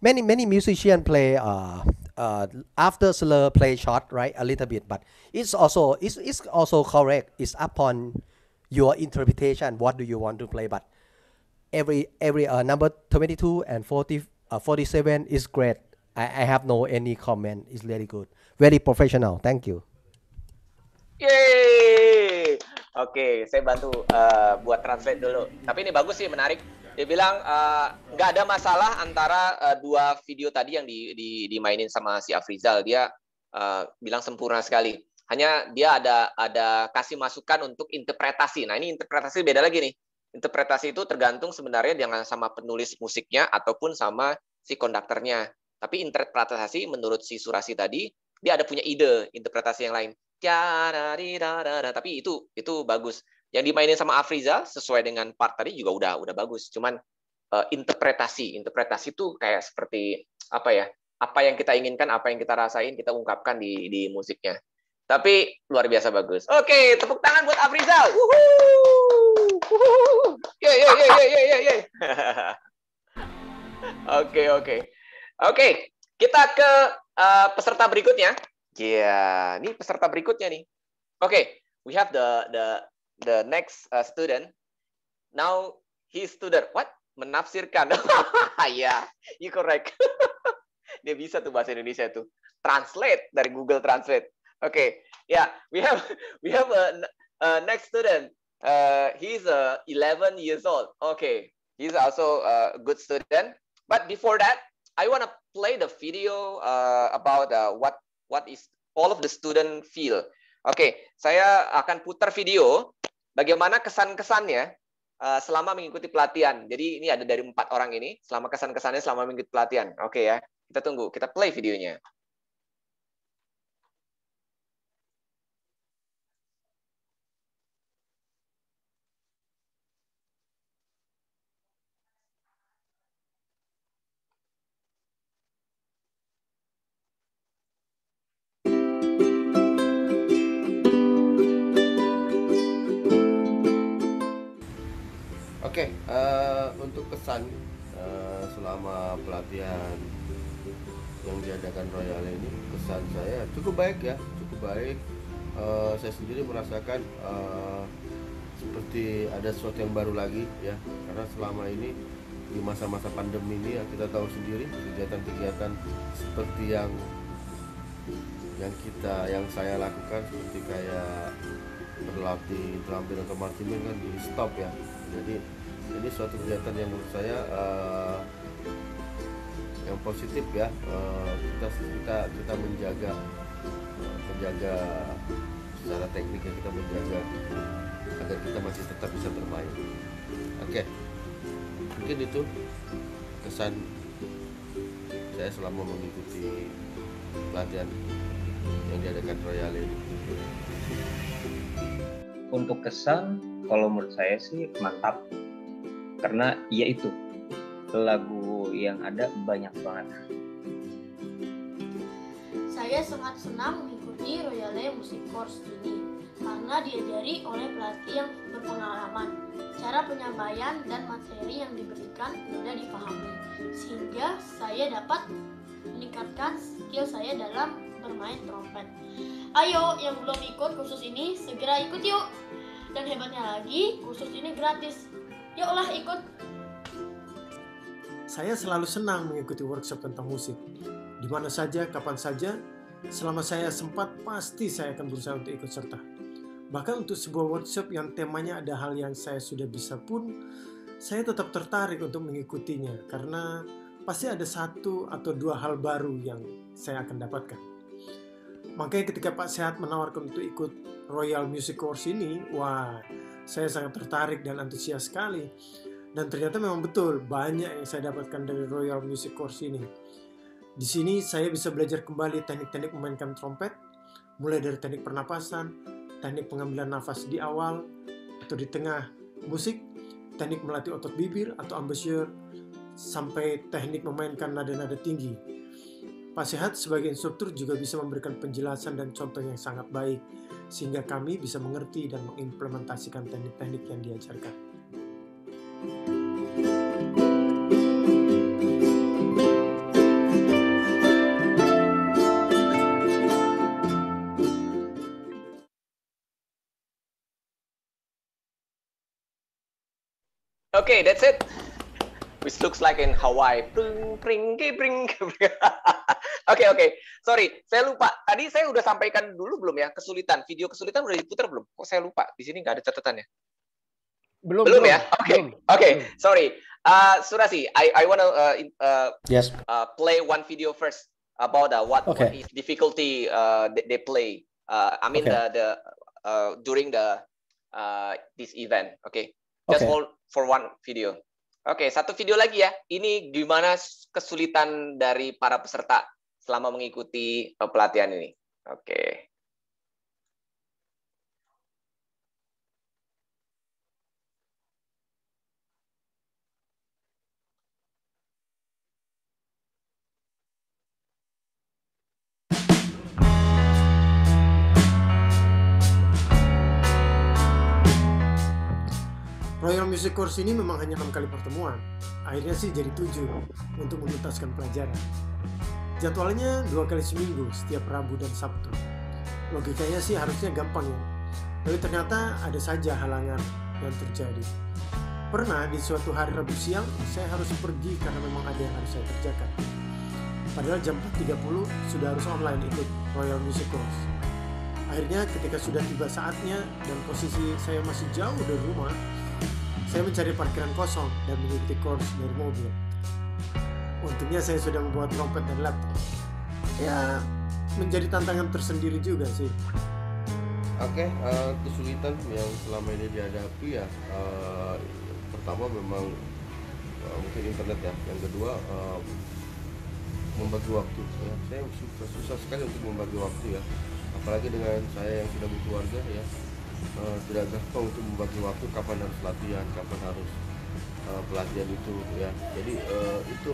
many musicians play after slur play short, right, a little bit, but it's also correct. It's upon your interpretation. What do you want to play? But every number 22 and 47 is great. I have no any comment. It's very good, very professional. Thank you. Yeay. Oke, saya bantu buat translate dulu. Tapi ini bagus sih, menarik. Dia bilang nggak ada masalah antara dua video tadi yang dimainin sama si Afrizal. Dia bilang sempurna sekali. Hanya dia ada kasih masukan untuk interpretasi. Nah, ini interpretasi beda lagi nih. Interpretasi itu tergantung sebenarnya dengan sama penulis musiknya ataupun sama si konduktornya. Tapi interpretasi menurut si Surasi tadi, dia ada punya ide interpretasi yang lain. Tapi itu bagus. Yang dimainin sama Afrizal sesuai dengan part tadi juga udah bagus. Cuman interpretasi itu kayak seperti apa ya? Apa yang kita inginkan, apa yang kita rasain, kita ungkapkan di musiknya. Tapi luar biasa bagus. Oke, tepuk tangan buat Afrizal. Yeay. Oke, kita ke peserta berikutnya. Yeah, ini peserta berikutnya nih. Oke, we have the next student. Now he student what? Menafsirkan. Ya, you correct. Dia bisa tuh bahasa Indonesia tuh. Translate dari Google Translate. Oke, yeah, we have a next student. He's 11 years old. Okay, he's also a good student. But before that, I want to play the video about what is all of the student feel. Oke, saya akan putar video bagaimana kesan-kesannya selama mengikuti pelatihan. Jadi ini ada dari 4 orang ini, selama kesan-kesannya selama mengikuti pelatihan. Oke ya, kita tunggu, kita play videonya. Oke, untuk kesan selama pelatihan yang diadakan Royal ini, kesan saya cukup baik ya, cukup baik. Saya sendiri merasakan seperti ada sesuatu yang baru lagi ya, karena selama ini di masa-masa pandemi ini ya, kita tahu sendiri kegiatan-kegiatan seperti yang saya lakukan, seperti kayak berlatih drum band atau marching band kan di stop ya. Jadi ini suatu kegiatan yang menurut saya yang positif ya. Kita menjaga secara teknik yang kita menjaga agar kita masih tetap bisa bermain. Oke, mungkin itu kesan saya selama mengikuti pelatihan yang diadakan Royale ini? Untuk kesan, kalau menurut saya sih mantap. Karena ya itu, lagu yang ada banyak banget. Saya sangat senang mengikuti Royale Music Course ini karena diajari oleh pelatih yang berpengalaman. Cara penyampaian dan materi yang diberikan mudah dipahami, sehingga saya dapat meningkatkan skill saya dalam bermain trompet. Ayo, yang belum ikut kursus ini segera ikut yuk. Dan hebatnya lagi, kursus ini gratis. Yuklah ikut. Saya selalu senang mengikuti workshop tentang musik. Di mana saja, kapan saja, selama saya sempat pasti saya akan berusaha untuk ikut serta. Bahkan untuk sebuah workshop yang temanya ada hal yang saya sudah bisa pun, saya tetap tertarik untuk mengikutinya karena pasti ada satu atau dua hal baru yang saya akan dapatkan. Makanya ketika Pak Sehat menawarkan untuk ikut Royal Music Course ini, wah, saya sangat tertarik dan antusias sekali. Dan ternyata memang betul banyak yang saya dapatkan dari Royal Music Course ini. Di sini saya bisa belajar kembali teknik-teknik memainkan trompet, mulai dari teknik pernapasan, teknik pengambilan nafas di awal atau di tengah musik, teknik melatih otot bibir atau embouchure, sampai teknik memainkan nada-nada tinggi. Pak Sehat sebagai instruktur juga bisa memberikan penjelasan dan contoh yang sangat baik, sehingga kami bisa mengerti dan mengimplementasikan teknik-teknik yang diajarkan. Okay, that's it. Which looks like in Hawaii. Oke. Sorry, saya lupa. Tadi saya udah sampaikan dulu belum ya? Kesulitan. Video kesulitan udah diputar belum? Kok saya lupa? Di sini nggak ada catatannya. Belum ya? Oke. Sorry. Surasi, I wanna Yes. play one video first about what is difficulty they play. I mean the during the this event. Okay. Just hold for one video. Oke, satu video lagi ya. Ini gimana kesulitan dari para peserta selama mengikuti pelatihan ini. Oke. Royal Music Course ini memang hanya 6 kali pertemuan. Akhirnya sih jadi 7 untuk menuntaskan pelajaran. Jadwalnya 2 kali seminggu, setiap Rabu dan Sabtu. Logikanya sih harusnya gampang ya. Tapi ternyata ada saja halangan yang terjadi. Pernah di suatu hari Rabu siang, saya harus pergi karena memang ada yang harus saya kerjakan. Padahal jam 4.30 sudah harus online ikut Royal Music Course. Akhirnya ketika sudah tiba saatnya dan posisi saya masih jauh dari rumah, saya mencari parkiran kosong dan mengikuti course dari mobil. Untungnya saya sudah membawa trompet dan laptop. Ya, menjadi tantangan tersendiri juga sih. Oke, kesulitan yang selama ini dihadapi ya, pertama memang mungkin internet ya. Yang kedua membagi waktu. Ya, saya susah sekali untuk membagi waktu ya. Apalagi dengan saya yang sudah berkeluarga ya. Tidak gampang untuk membagi waktu kapan harus latihan, kapan harus pelatihan itu ya. Jadi itu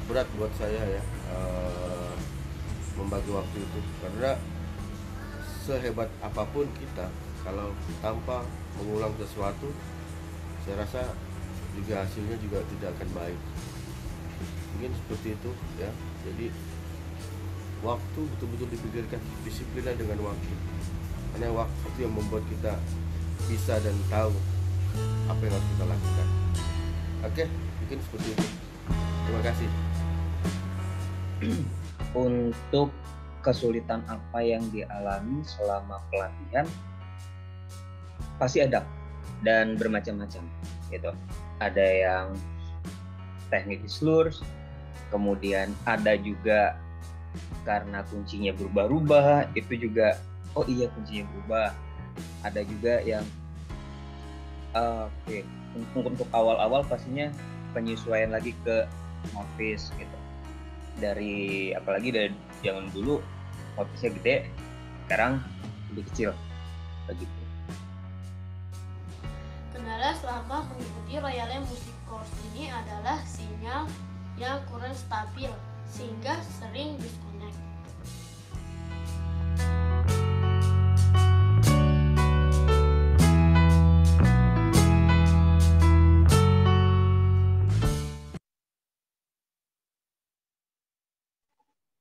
berat buat saya ya, membagi waktu itu, karena sehebat apapun kita kalau tanpa mengulang sesuatu, saya rasa juga hasilnya juga tidak akan baik. Mungkin seperti itu ya. Jadi waktu betul-betul dipikirkan, disiplinan dengan waktu. Karena waktu itu yang membuat kita bisa dan tahu apa yang harus kita lakukan. Oke, mungkin seperti itu. Terima kasih. Untuk kesulitan apa yang dialami selama pelatihan, pasti ada dan bermacam-macam gitu. Ada yang teknik slurs, kemudian ada juga karena kuncinya berubah-ubah, itu juga oh iya kuncinya berubah. Ada juga yang untuk awal-awal pastinya penyesuaian lagi ke novice gitu. Apalagi dari zaman dulu habisnya gede, sekarang lebih kecil begitu. Kendala selama mengikuti Royale Music Course ini adalah sinyal yang kurang stabil sehingga sering disconnect.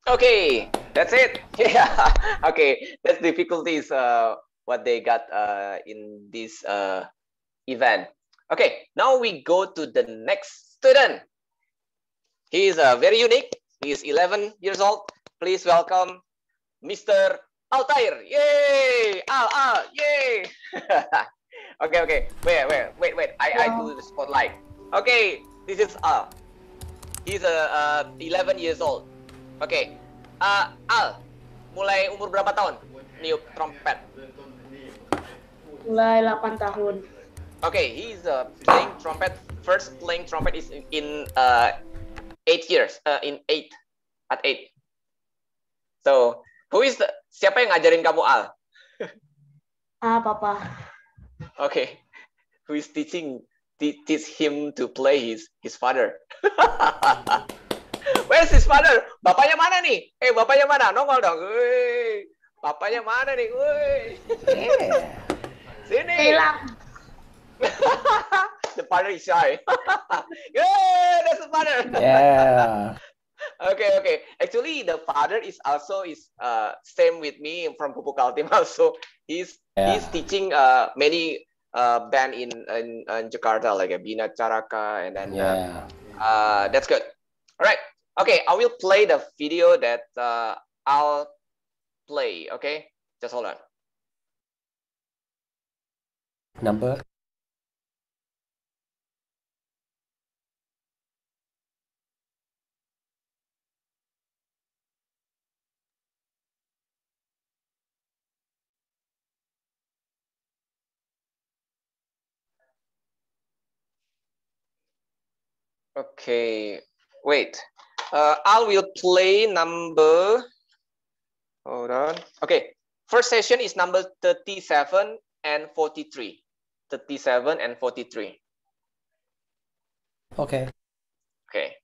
Okay, that's it. Yeah. Okay, that's difficulties what they got in this event. Okay, now we go to the next student. He is very unique. He is 11 years old. Please welcome Mr. Altair. Yay! Al, yay! Okay. Wait. I do the spotlight. Okay, this is Al. He's 11 years old. Oke, Al, mulai umur berapa tahun niup trompet? Mulai 8 tahun. Okay, he's playing trumpet. First playing trumpet is in 8 years. At 8. So, siapa yang ngajarin kamu, Al? Papa. Okay, who is teach him to play his father? Where's his father? Bapaknya mana nih? Bapaknya mana? Nongol dong. Bapaknya mana nih? Sini. Hilang. The father is shy. That's the father. Yeah. Okay. Actually, the father is same with me from Pupuk Kaltim also. He's teaching many band in Jakarta like Bina Caraka and then that's good. All right. Okay, I will play the video that I'll play. Okay, just hold on. Number. Okay, wait. I will play number. Hold on. Okay, first session is number 37 and 43. 37 and 43. Okay. Okay.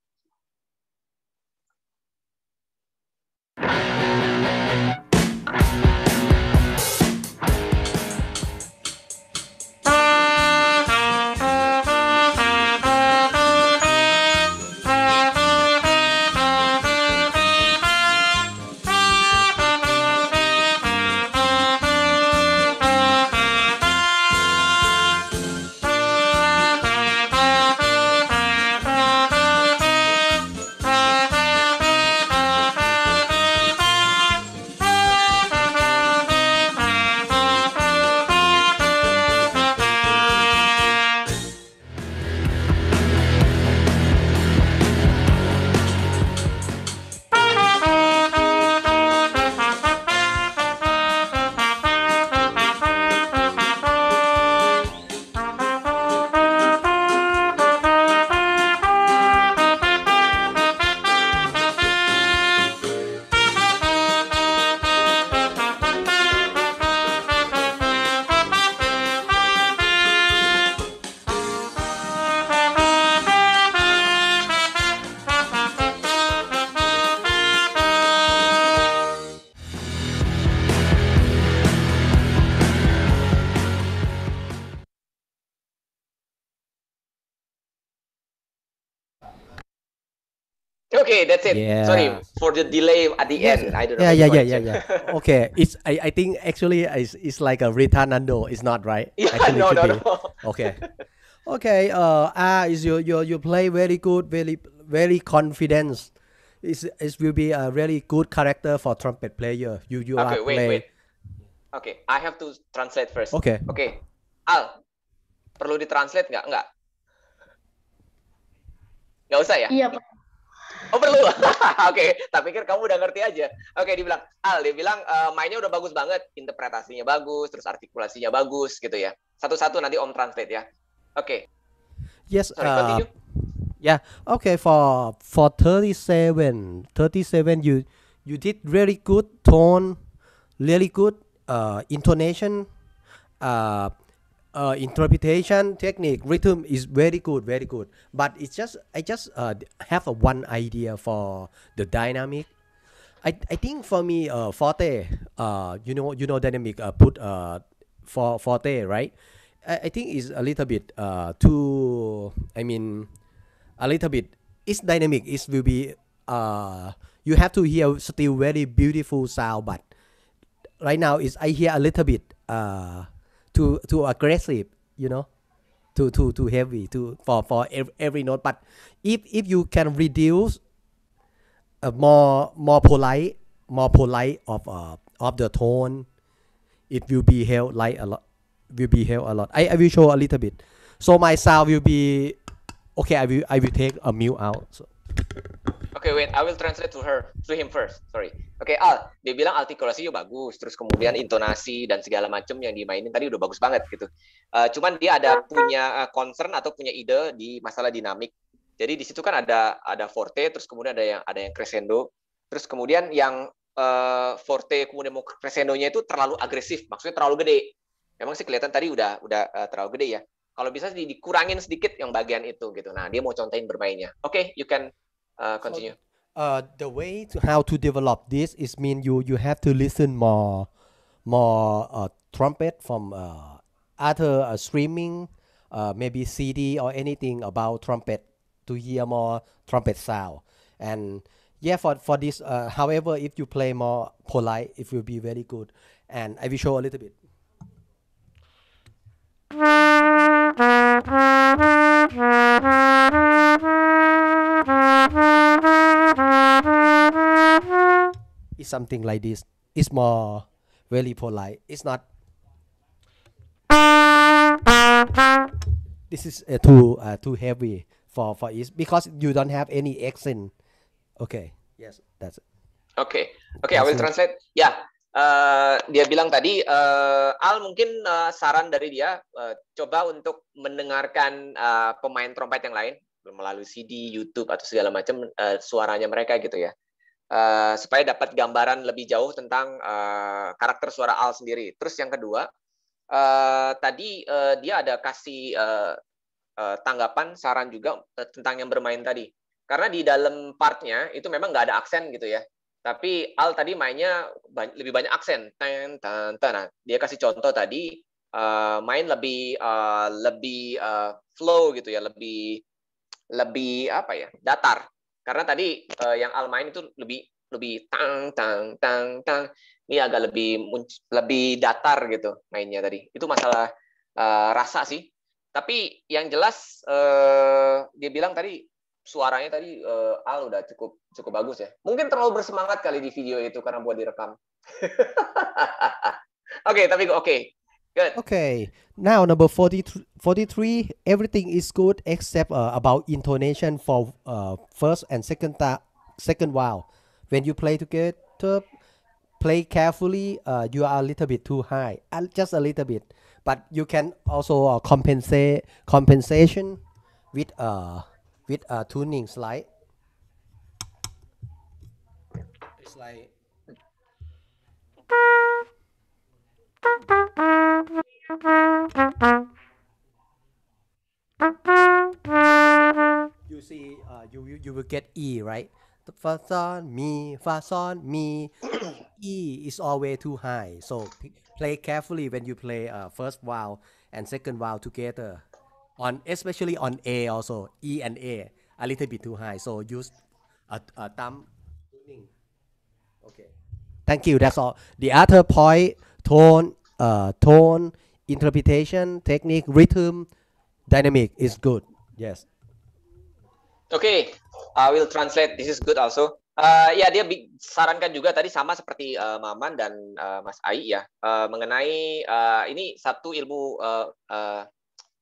Okay, that's it. Yeah. Sorry for the delay at the end. I don't know. Yeah. Okay, I think actually it's like a retardando. It's not right. Yeah, Actually, no. Okay. Is you play very good, very confident. It will be a really good character for trumpet player. You Okay, are wait. Okay, I have to translate first. Okay. Al, perlu ditranslate nggak? Nggak usah ya? Iya, Pak. Oh perlu. Oke, tak pikir kamu udah ngerti aja. Oke, dia bilang mainnya udah bagus banget, interpretasinya bagus, terus artikulasinya bagus gitu ya. Satu-satu nanti Om translate ya. Oke. Yes. Sorry, continue. Yeah. Okay. For 37, you did really good tone, really good intonation, uh, interpretation technique, rhythm is very good, very good. But it's just I just have a one idea for the dynamic. I think for me, forte, you know, dynamic put for forte, right? I think is a little bit too. I mean, a little bit. It's dynamic. It will be. You have to hear still very beautiful sound, but right now is I hear a little bit too aggressive. You know, too heavy for every note. But if you can reduce more polite of the tone, it will be held like a lot. Will be held a lot. I will show a little bit. So my sound will be okay. I will take a mute out. So. Oke, wait, I will translate to him first. Sorry. Oke, Al, dia bilang artikulasinya bagus, terus kemudian intonasi dan segala macam yang dimainin tadi udah bagus banget gitu. Cuman dia ada punya concern atau punya ide di masalah dinamik. Jadi di situ kan ada forte, terus kemudian ada yang crescendo, terus kemudian yang forte kemudian mau crescendonya itu terlalu agresif, maksudnya terlalu gede. Memang sih kelihatan tadi udah terlalu gede ya. Kalau bisa dikurangin sedikit yang bagian itu gitu. Nah, dia mau contohin bermainnya. Oke, you can continue. The way to how to develop this is mean you have to listen more trumpet from other streaming, maybe CD or anything about trumpet to hear more trumpet sound. And yeah, for this, however, if you play more polite, it will be very good. And I will show a little bit. It's something like this. It's more very polite. It's not. This is too heavy for it because you don't have any accent. Okay. Yes, that's it. Oke, I will translate. Ya, dia bilang tadi, Al mungkin saran dari dia coba untuk mendengarkan pemain trompet yang lain melalui CD, YouTube atau segala macam suaranya mereka gitu ya, supaya dapat gambaran lebih jauh tentang karakter suara Al sendiri. Terus yang kedua, tadi dia ada kasih tanggapan, saran juga tentang yang bermain tadi. Karena di dalam partnya itu memang nggak ada aksen gitu ya. Tapi Al tadi mainnya lebih banyak aksen. Nah, dia kasih contoh tadi main lebih flow gitu ya, lebih apa ya, datar. Karena tadi yang Al main itu lebih tang. Ini agak lebih datar gitu mainnya tadi. Itu masalah rasa sih. Tapi yang jelas dia bilang tadi suaranya tadi Al udah cukup bagus ya. Mungkin terlalu bersemangat kali di video itu karena buat direkam. Oke. Good. Okay. Now number 43, everything is good except about intonation for first and second vowel. When you play together, play carefully. You are a little bit too high, just a little bit. But you can also compensation with tuning slide. It's like you see, you will get E, right? Fa son mi. E is always too high, so play carefully when you play first vowel and second vowel together. Especially on A also, E and A a little bit too high, so use a thumb tuning. Okay. Thank you. That's all. The other point, tone, interpretation, technique, rhythm, dynamic is good. Yes. Okay, I will translate. This is good also. Ya, dia sarankan juga tadi sama seperti Maman dan Mas Ai ya, mengenai ini satu ilmu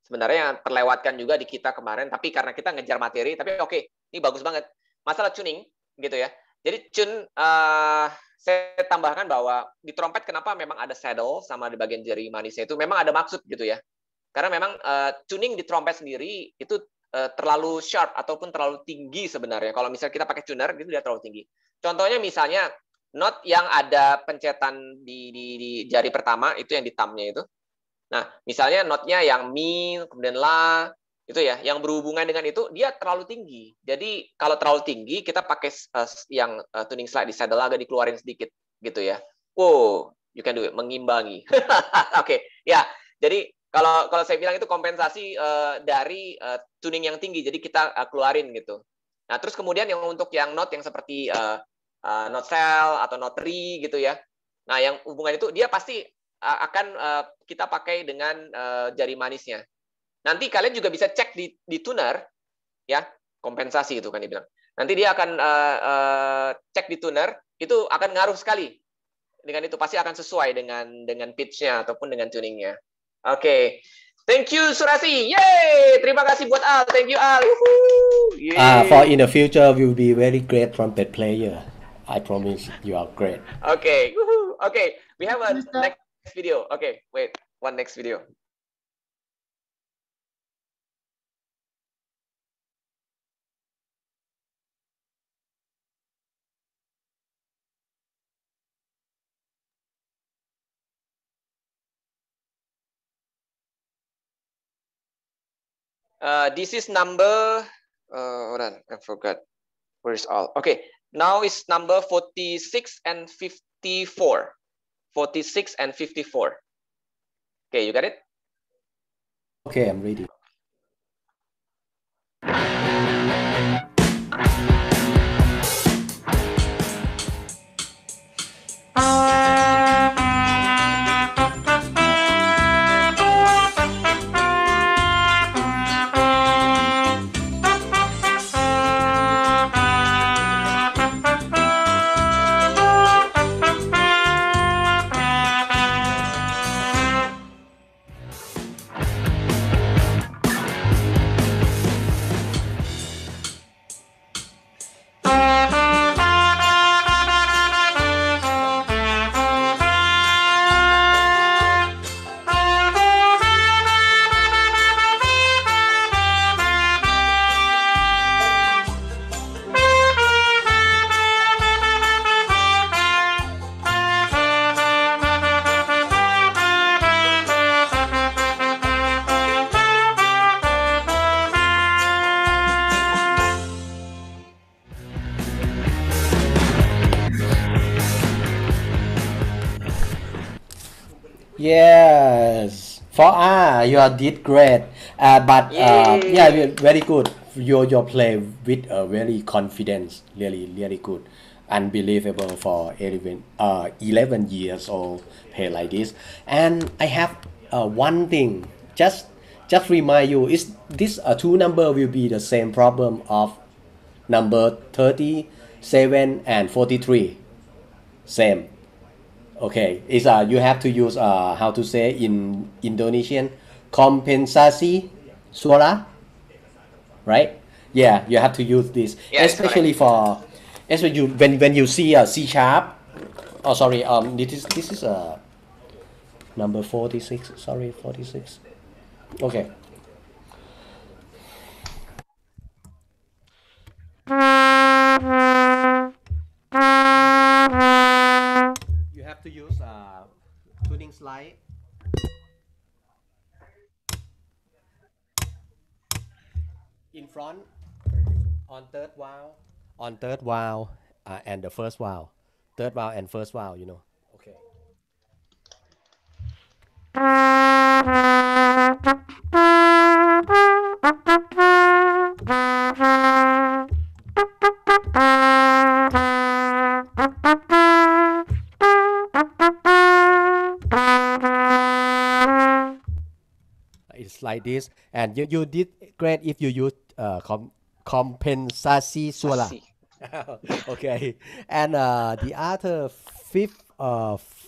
sebenarnya yang terlewatkan juga di kita kemarin, tapi karena kita ngejar materi, tapi oke, ini bagus banget. Masalah tuning gitu ya. Jadi tune, saya tambahkan bahwa di trompet kenapa memang ada saddle sama di bagian jari manisnya itu memang ada maksud gitu ya. Karena memang tuning di trompet sendiri itu terlalu sharp ataupun terlalu tinggi sebenarnya. Kalau misalnya kita pakai tuner gitu dia terlalu tinggi. Contohnya misalnya not yang ada pencetan di jari pertama, itu yang di thumb-nya itu. Nah, misalnya notnya yang mi, kemudian la, itu ya, yang berhubungan dengan itu, dia terlalu tinggi. Jadi, kalau terlalu tinggi, kita pakai yang tuning slide di saddle agak dikeluarin sedikit, gitu ya. Wow, you can do it, mengimbangi. Oke, ya. Jadi, kalau saya bilang itu kompensasi dari tuning yang tinggi, jadi kita keluarin gitu. Nah, terus kemudian yang untuk yang note yang seperti note cell atau note re gitu ya. Nah, yang hubungan itu dia pasti akan kita pakai dengan jari manisnya. Nanti kalian juga bisa cek di tuner, ya, kompensasi itu kan dibilang. Nanti dia akan cek di tuner, itu akan ngaruh sekali. Dengan itu pasti akan sesuai dengan pitch-nya ataupun dengan tuningnya. Oke. Thank you Surasi. Yeay! Terima kasih buat Al. Thank you Al. For in the future we will be very great trumpet player. I promise you are great. Okay. Okay. We have a next video. Okay. Wait. One next video. This is number, hold on, I forgot. Where is all? Okay, now is number 46 and 54. 46 and 54. Okay, you got it? Okay, I'm ready. Yes, for you did great. But yeah, very good. Your play with very confidence, really good, unbelievable for 11 years old play like this. And I have one thing, just remind you, is this two number will be the same problem of number 37 and 43, same. Okay, is you have to use how to say in Indonesian, kompensasi suara, right? Yeah, you have to use this, yeah, especially when you see a C sharp. Oh, sorry. This is number 46. Sorry, 46. Okay. You have to use tuning slide. In front, on third vowel, and the first vowel. Third vowel and first vowel, you know. Okay. It's like this, and you did great if you use kompensasi suara. Okay, and the other 54.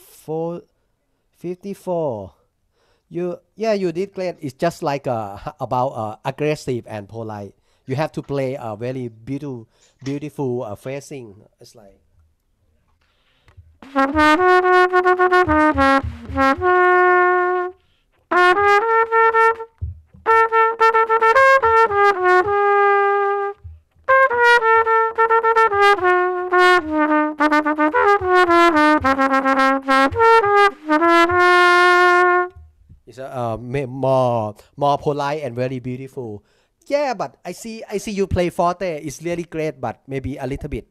You did great. It's just like about aggressive and polite. You have to play a very beautiful phrasing. It's like. more polite and very beautiful. Yeah, but I see you play forte. It's really great, but maybe a little bit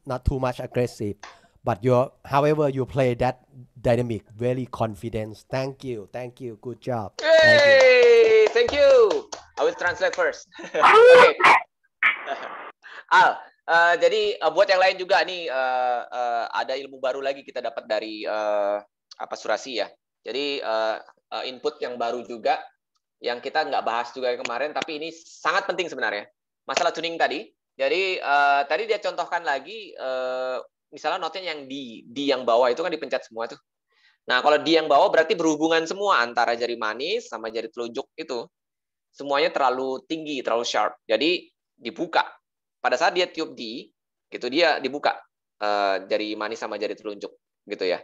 not too much aggressive. But however you play that dynamic, very confident. Thank you. Good job. Hey, thank you. I will translate first. Oke. Al, jadi buat yang lain juga nih ada ilmu baru lagi kita dapat dari Surasi ya. Jadi input yang baru juga yang kita nggak bahas juga kemarin, tapi ini sangat penting sebenarnya. Masalah tuning tadi. Jadi tadi dia contohkan lagi, misalnya notnya yang di yang bawah itu kan dipencet semua tuh. Nah kalau di yang bawah berarti berhubungan semua antara jari manis sama jari telunjuk itu. Semuanya terlalu tinggi, terlalu sharp. Jadi dibuka. Pada saat dia tiup di, gitu dia dibuka jari manis sama jari telunjuk, gitu ya.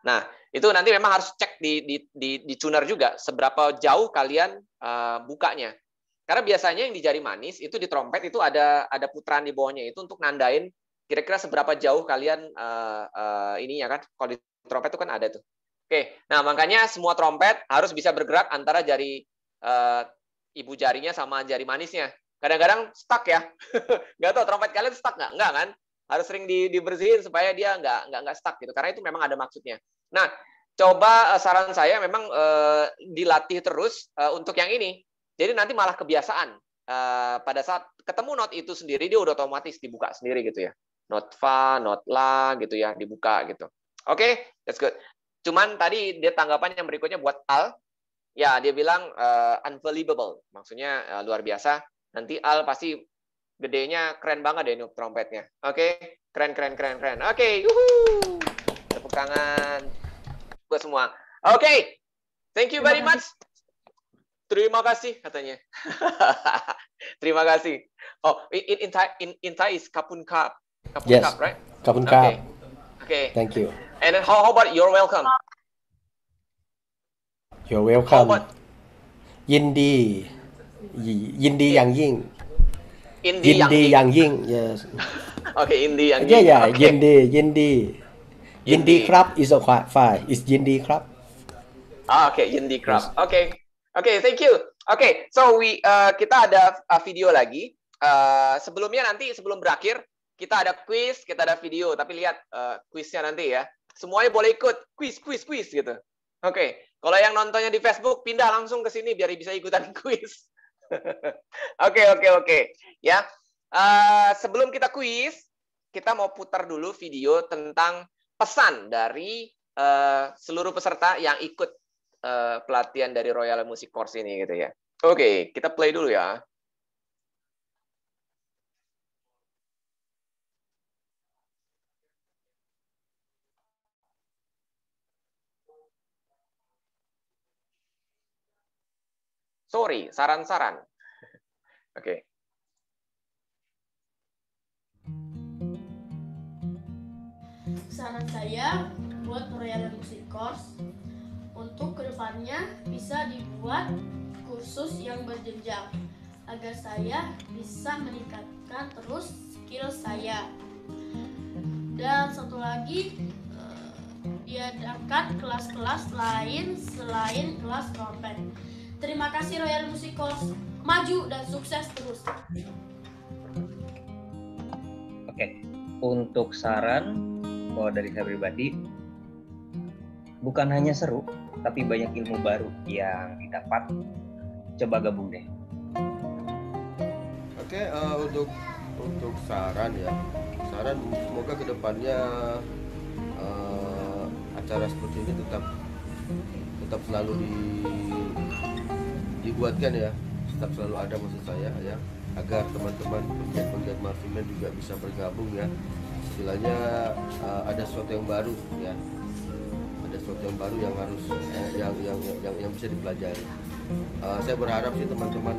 Nah, itu nanti memang harus cek di tuner juga seberapa jauh kalian bukanya. Karena biasanya yang di jari manis itu di trompet itu ada putaran di bawahnya itu untuk nandain kira-kira seberapa jauh kalian ini ya kan. Kalau di trompet itu kan ada tuh. Oke, nah makanya semua trompet harus bisa bergerak antara jari ibu jarinya sama jari manisnya. Kadang-kadang stuck ya. Nggak tahu trompet kalian stuck nggak? Nggak kan? Harus sering dibersihin supaya dia nggak stuck gitu. Karena itu memang ada maksudnya. Nah, coba saran saya memang dilatih terus untuk yang ini. Jadi nanti malah kebiasaan. Pada saat ketemu not itu sendiri, dia udah otomatis dibuka sendiri gitu ya. Not fa, not la gitu ya, dibuka gitu. Oke, that's good. Cuman tadi dia tanggapan yang berikutnya buat Al. Ya, dia bilang unbelievable. Maksudnya luar biasa. Nanti Al pasti gedenya keren banget deh nih trompetnya. Oke, keren. Oke, yuhuu. Tepuk tangan buat semua. Oke, thank you very much. Terima kasih katanya. Terima kasih. Oh, in Thai is kapun kap. Kapun kap, right? Kapun kap. Okay. Thank you. And then how about you're welcome? You're welcome. Yindi yangยิ่ง. Yindi yangยิ่ง. Yes. Okay, Yindi yangยิ่ง. Yeah, okay. Yindi krab is a fine. It's Yindi krab. Okay, Yindi krab. Yes. Okay, thank you. Okay, so kita ada video lagi. Sebelumnya nanti sebelum berakhir kita ada quiz, kita ada video. Tapi lihat quiznya nanti ya. Semuanya boleh ikut quiz gitu. Oke, kalau yang nontonnya di Facebook pindah langsung ke sini biar bisa ikutan quiz. Oke. Ya, sebelum kita quiz, kita mau putar dulu video tentang pesan dari seluruh peserta yang ikut pelatihan dari Royale Music Course ini gitu ya. Oke, kita play dulu ya. Sorry, saran-saran. Oke. Saran saya buat Royale Music Course untuk kedepannya bisa dibuat kursus yang berjenjang agar saya bisa meningkatkan terus skill saya. Dan satu lagi, diadakan kelas-kelas lain selain kelas trompet. Terima kasih Royale Music Course. Maju dan sukses terus. Oke, untuk saran kalau dari saya pribadi, bukan hanya seru, tapi banyak ilmu baru yang didapat. Coba gabung deh. Oke, untuk saran ya, saran semoga kedepannya acara seperti ini tetap selalu dibuatkan ya, tetap selalu ada maksud saya ya, agar teman-teman pegiat marching band juga bisa bergabung ya. Istilahnya ada sesuatu yang baru ya, ada sesuatu yang baru yang harus yang bisa dipelajari. Saya berharap sih teman-teman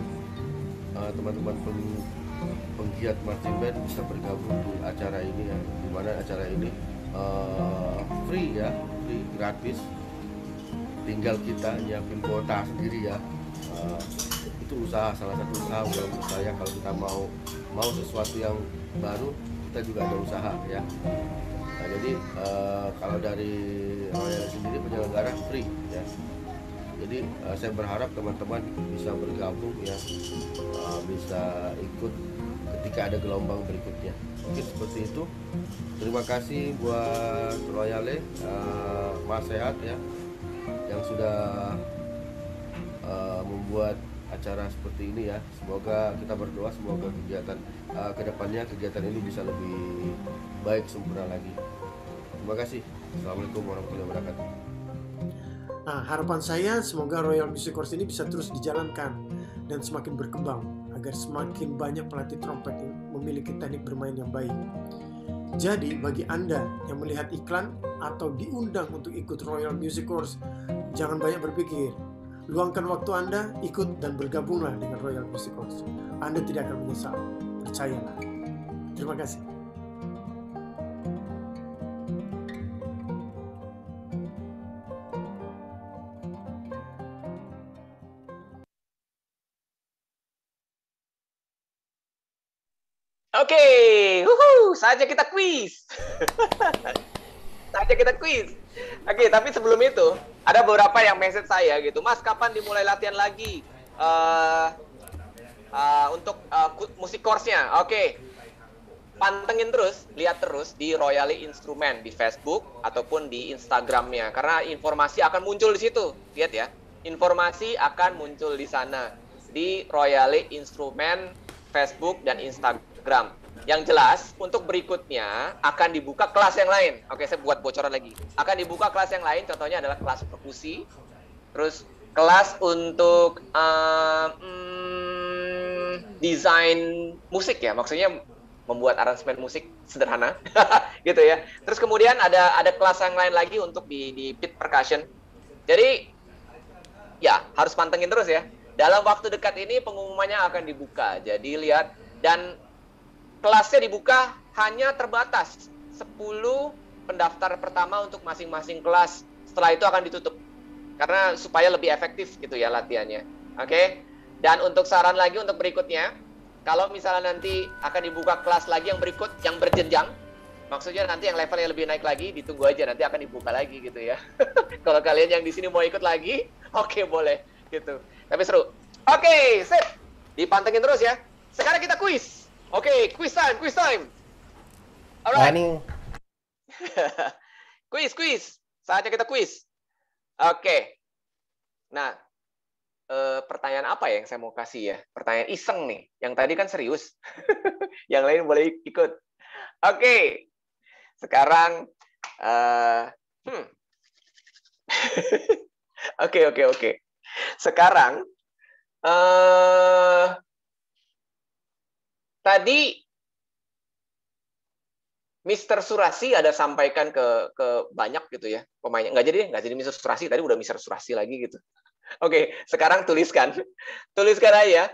penggiat marching band bisa bergabung di acara ini ya, di mana acara ini free ya, free, gratis. Tinggal kita nyiapin kuota sendiri ya. Itu usaha, salah satu usaha menurut saya. Kalau kita mau sesuatu yang baru, kita juga ada usaha ya. Nah, jadi kalau dari Royale sendiri penyelenggara free ya, Jadi saya berharap teman-teman bisa bergabung ya, bisa ikut ketika ada gelombang berikutnya. Mungkin seperti itu. Terima kasih buat Royale, Mas Sehat ya, yang sudah membuat acara seperti ini ya. Semoga kita berdoa, semoga kegiatan kedepannya kegiatan ini bisa lebih baik, sempurna lagi. Terima kasih. Assalamualaikum warahmatullahi wabarakatuh. Nah, harapan saya semoga Royal Music Course ini bisa terus dijalankan dan semakin berkembang agar semakin banyak pelatih trompet yang memiliki teknik bermain yang baik. Jadi, bagi Anda yang melihat iklan atau diundang untuk ikut Royal Music Course, jangan banyak berpikir. Luangkan waktu Anda, ikut dan bergabunglah dengan Royal Music Course. Anda tidak akan menyesal. Percayalah. Terima kasih. Oke, saatnya kita kuis. Saatnya kita kuis. Oke, tapi sebelum itu ada beberapa yang message saya gitu, Mas, kapan dimulai latihan lagi untuk musik course-nya? Oke, pantengin terus, lihat terus di Royale Instrument di Facebook ataupun di Instagramnya, karena informasi akan muncul di situ. Lihat ya, informasi akan muncul di sana di Royale Instrument Facebook dan Instagram. Yang jelas, untuk berikutnya akan dibuka kelas yang lain. Oke, saya buat bocoran lagi. Akan dibuka kelas yang lain, contohnya adalah kelas perkusi, terus kelas untuk desain musik ya, maksudnya membuat aransemen musik sederhana, gitu ya. Terus kemudian ada kelas yang lain lagi untuk di pit percussion. Jadi, ya harus pantengin terus ya. Dalam waktu dekat ini pengumumannya akan dibuka. Jadi lihat, dan kelasnya dibuka hanya terbatas 10 pendaftar pertama untuk masing-masing kelas. Setelah itu akan ditutup. Karena supaya lebih efektif gitu ya latihannya. Oke? Dan untuk saran lagi untuk berikutnya, kalau misalnya nanti akan dibuka kelas lagi yang berikut, yang berjenjang, maksudnya nanti yang levelnya lebih naik lagi, ditunggu aja, nanti akan dibuka lagi gitu ya. Kalau kalian yang di sini mau ikut lagi, oke, boleh gitu. Tapi seru. Oke, sip. Dipantengin terus ya. Sekarang kita kuis. Oke, quiz time. Alright. Kuis. Saatnya kita kuis. Oke. Nah, pertanyaan apa ya yang saya mau kasih ya? Pertanyaan iseng nih. Yang tadi kan serius. Yang lain boleh ikut. Oke. Sekarang, Oke. Sekarang, tadi Mr. Surasi ada sampaikan ke banyak gitu ya pemainnya. Nggak jadi Mr. Surasi, tadi udah Mr. Surasi lagi gitu. Oke, sekarang tuliskan aja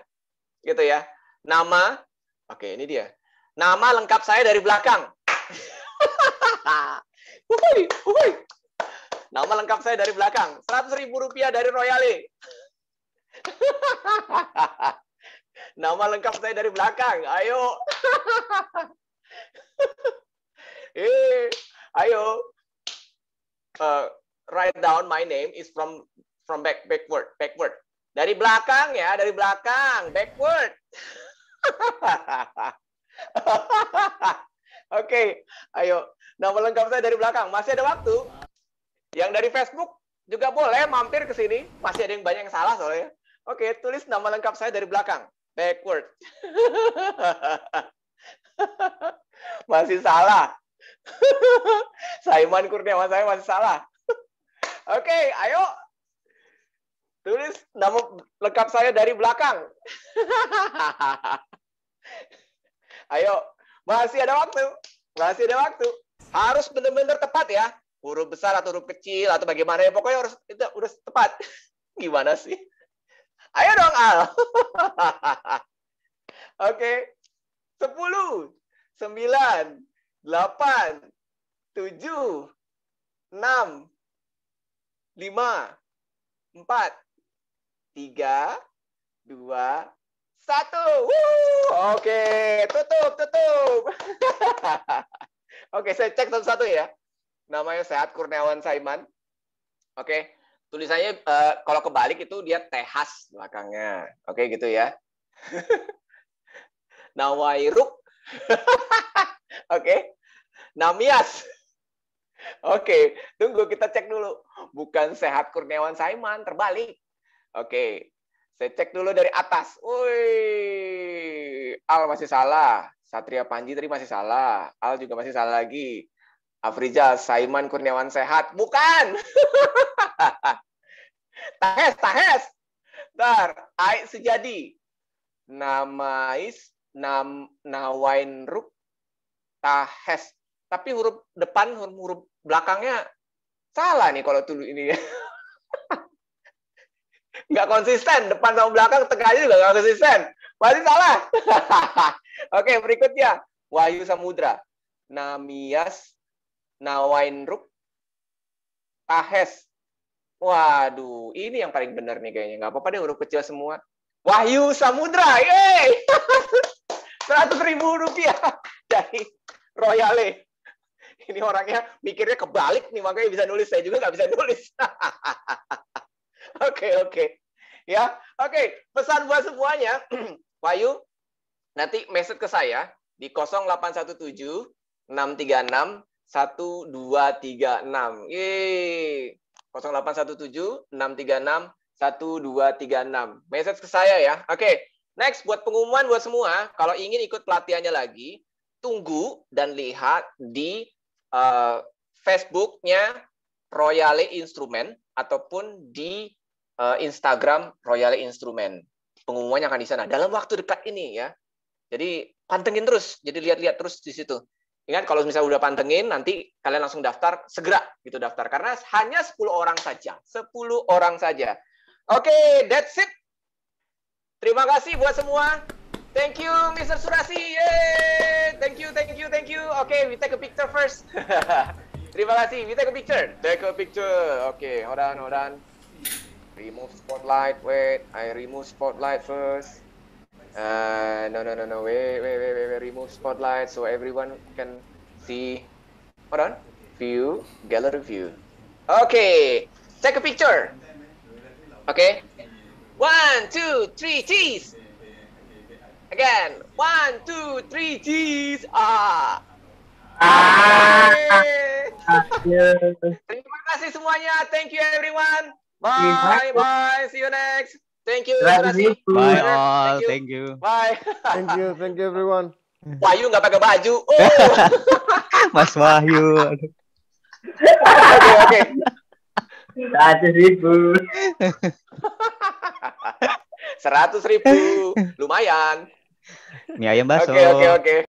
gitu ya. Nama, oke ini dia. Nama lengkap saya dari belakang. Nama lengkap saya dari belakang. 100.000 rupiah dari Royale. Nama lengkap saya dari belakang. Ayo. Ayo. Write down my name is from backward. Dari belakang ya, dari belakang, backward. Oke, ayo. Nama lengkap saya dari belakang. Masih ada waktu. Yang dari Facebook juga boleh mampir ke sini. Masih ada yang banyak yang salah soalnya. Oke, tulis nama lengkap saya dari belakang. Backward. Masih salah. Saiman Kurniawan saya masih salah. Oke, ayo. Tulis nama lengkap saya dari belakang. Ayo, masih ada waktu. Harus benar-benar tepat ya. Huruf besar atau huruf kecil atau bagaimana ya. Pokoknya harus itu udah tepat. Gimana sih? Ayo dong, Al. Oke. 10, 9, 8, 7, 6, 5, 4, 3, 2, 1. Oke, tutup. Oke, saya cek satu-satu ya. Namanya Sehat Kurniawan Saiman. Oke, Tulisannya kalau kebalik itu dia Tehas belakangnya. Oke, gitu ya. Nawairuk. Oke. Namias. Oke, tunggu kita cek dulu. Bukan Sehat Kurniawan Saiman, terbalik. Oke. Saya cek dulu dari atas. Wih, Al masih salah. Satria Panji tadi masih salah. Al juga masih salah lagi. Afrizal, Saiman Kurniawan Sehat. Bukan. Tahes. Ait Sejadi. Nawainruk. Tahes. Tapi huruf depan, huruf belakangnya salah nih kalau tulis ini. Nggak konsisten. Depan sama belakang, tengahnya juga nggak konsisten. Masih salah. Oke, berikutnya. Wahyu Samudra. Namias. Nawainruk. Tahes. Waduh, ini yang paling benar nih kayaknya. Nggak apa-apa deh, huruf kecil semua. Wahyu Samudra. Yeay! 100.000 rupiah dari Royale. Ini orangnya mikirnya kebalik nih, makanya bisa nulis. Saya juga nggak bisa nulis. Oke. Ya, oke. Pesan buat semuanya. Wahyu, nanti message ke saya di 0817 636 1236. Yeay. 0817 636 1236. Message ke saya ya. Oke. Next, buat pengumuman buat semua, kalau ingin ikut pelatihannya lagi, tunggu dan lihat di Facebook-nya Royale Instrument ataupun di Instagram Royale Instrument. Pengumumannya akan di sana dalam waktu dekat ini ya. Jadi pantengin terus, jadi lihat-lihat terus di situ. Ingat kalau misalnya udah pantengin, nanti kalian langsung daftar, segera gitu daftar. Karena hanya 10 orang saja. 10 orang saja. Oke, that's it. Terima kasih buat semua. Thank you, Mr. Surasi. Yay! Thank you. Oke, we take a picture first. Terima kasih. We take a picture. Oke, hold on. Remove spotlight. Wait, I remove spotlight first. No. Wait. Remove spotlight so everyone can see. Hold on. View, gallery view. Okay, take a picture. Okay. 1, 2, 3, cheese. Again. 1, 2, 3, cheese. Terima kasih semuanya. Thank you everyone. Bye. See you next. Thank you. Bye all. Thank you. Bye. Thank you everyone. Wahyu nggak pakai baju. Mas Wahyu. Oke. 100.000. 100.000. Lumayan. Mie ayam bakso. Oke.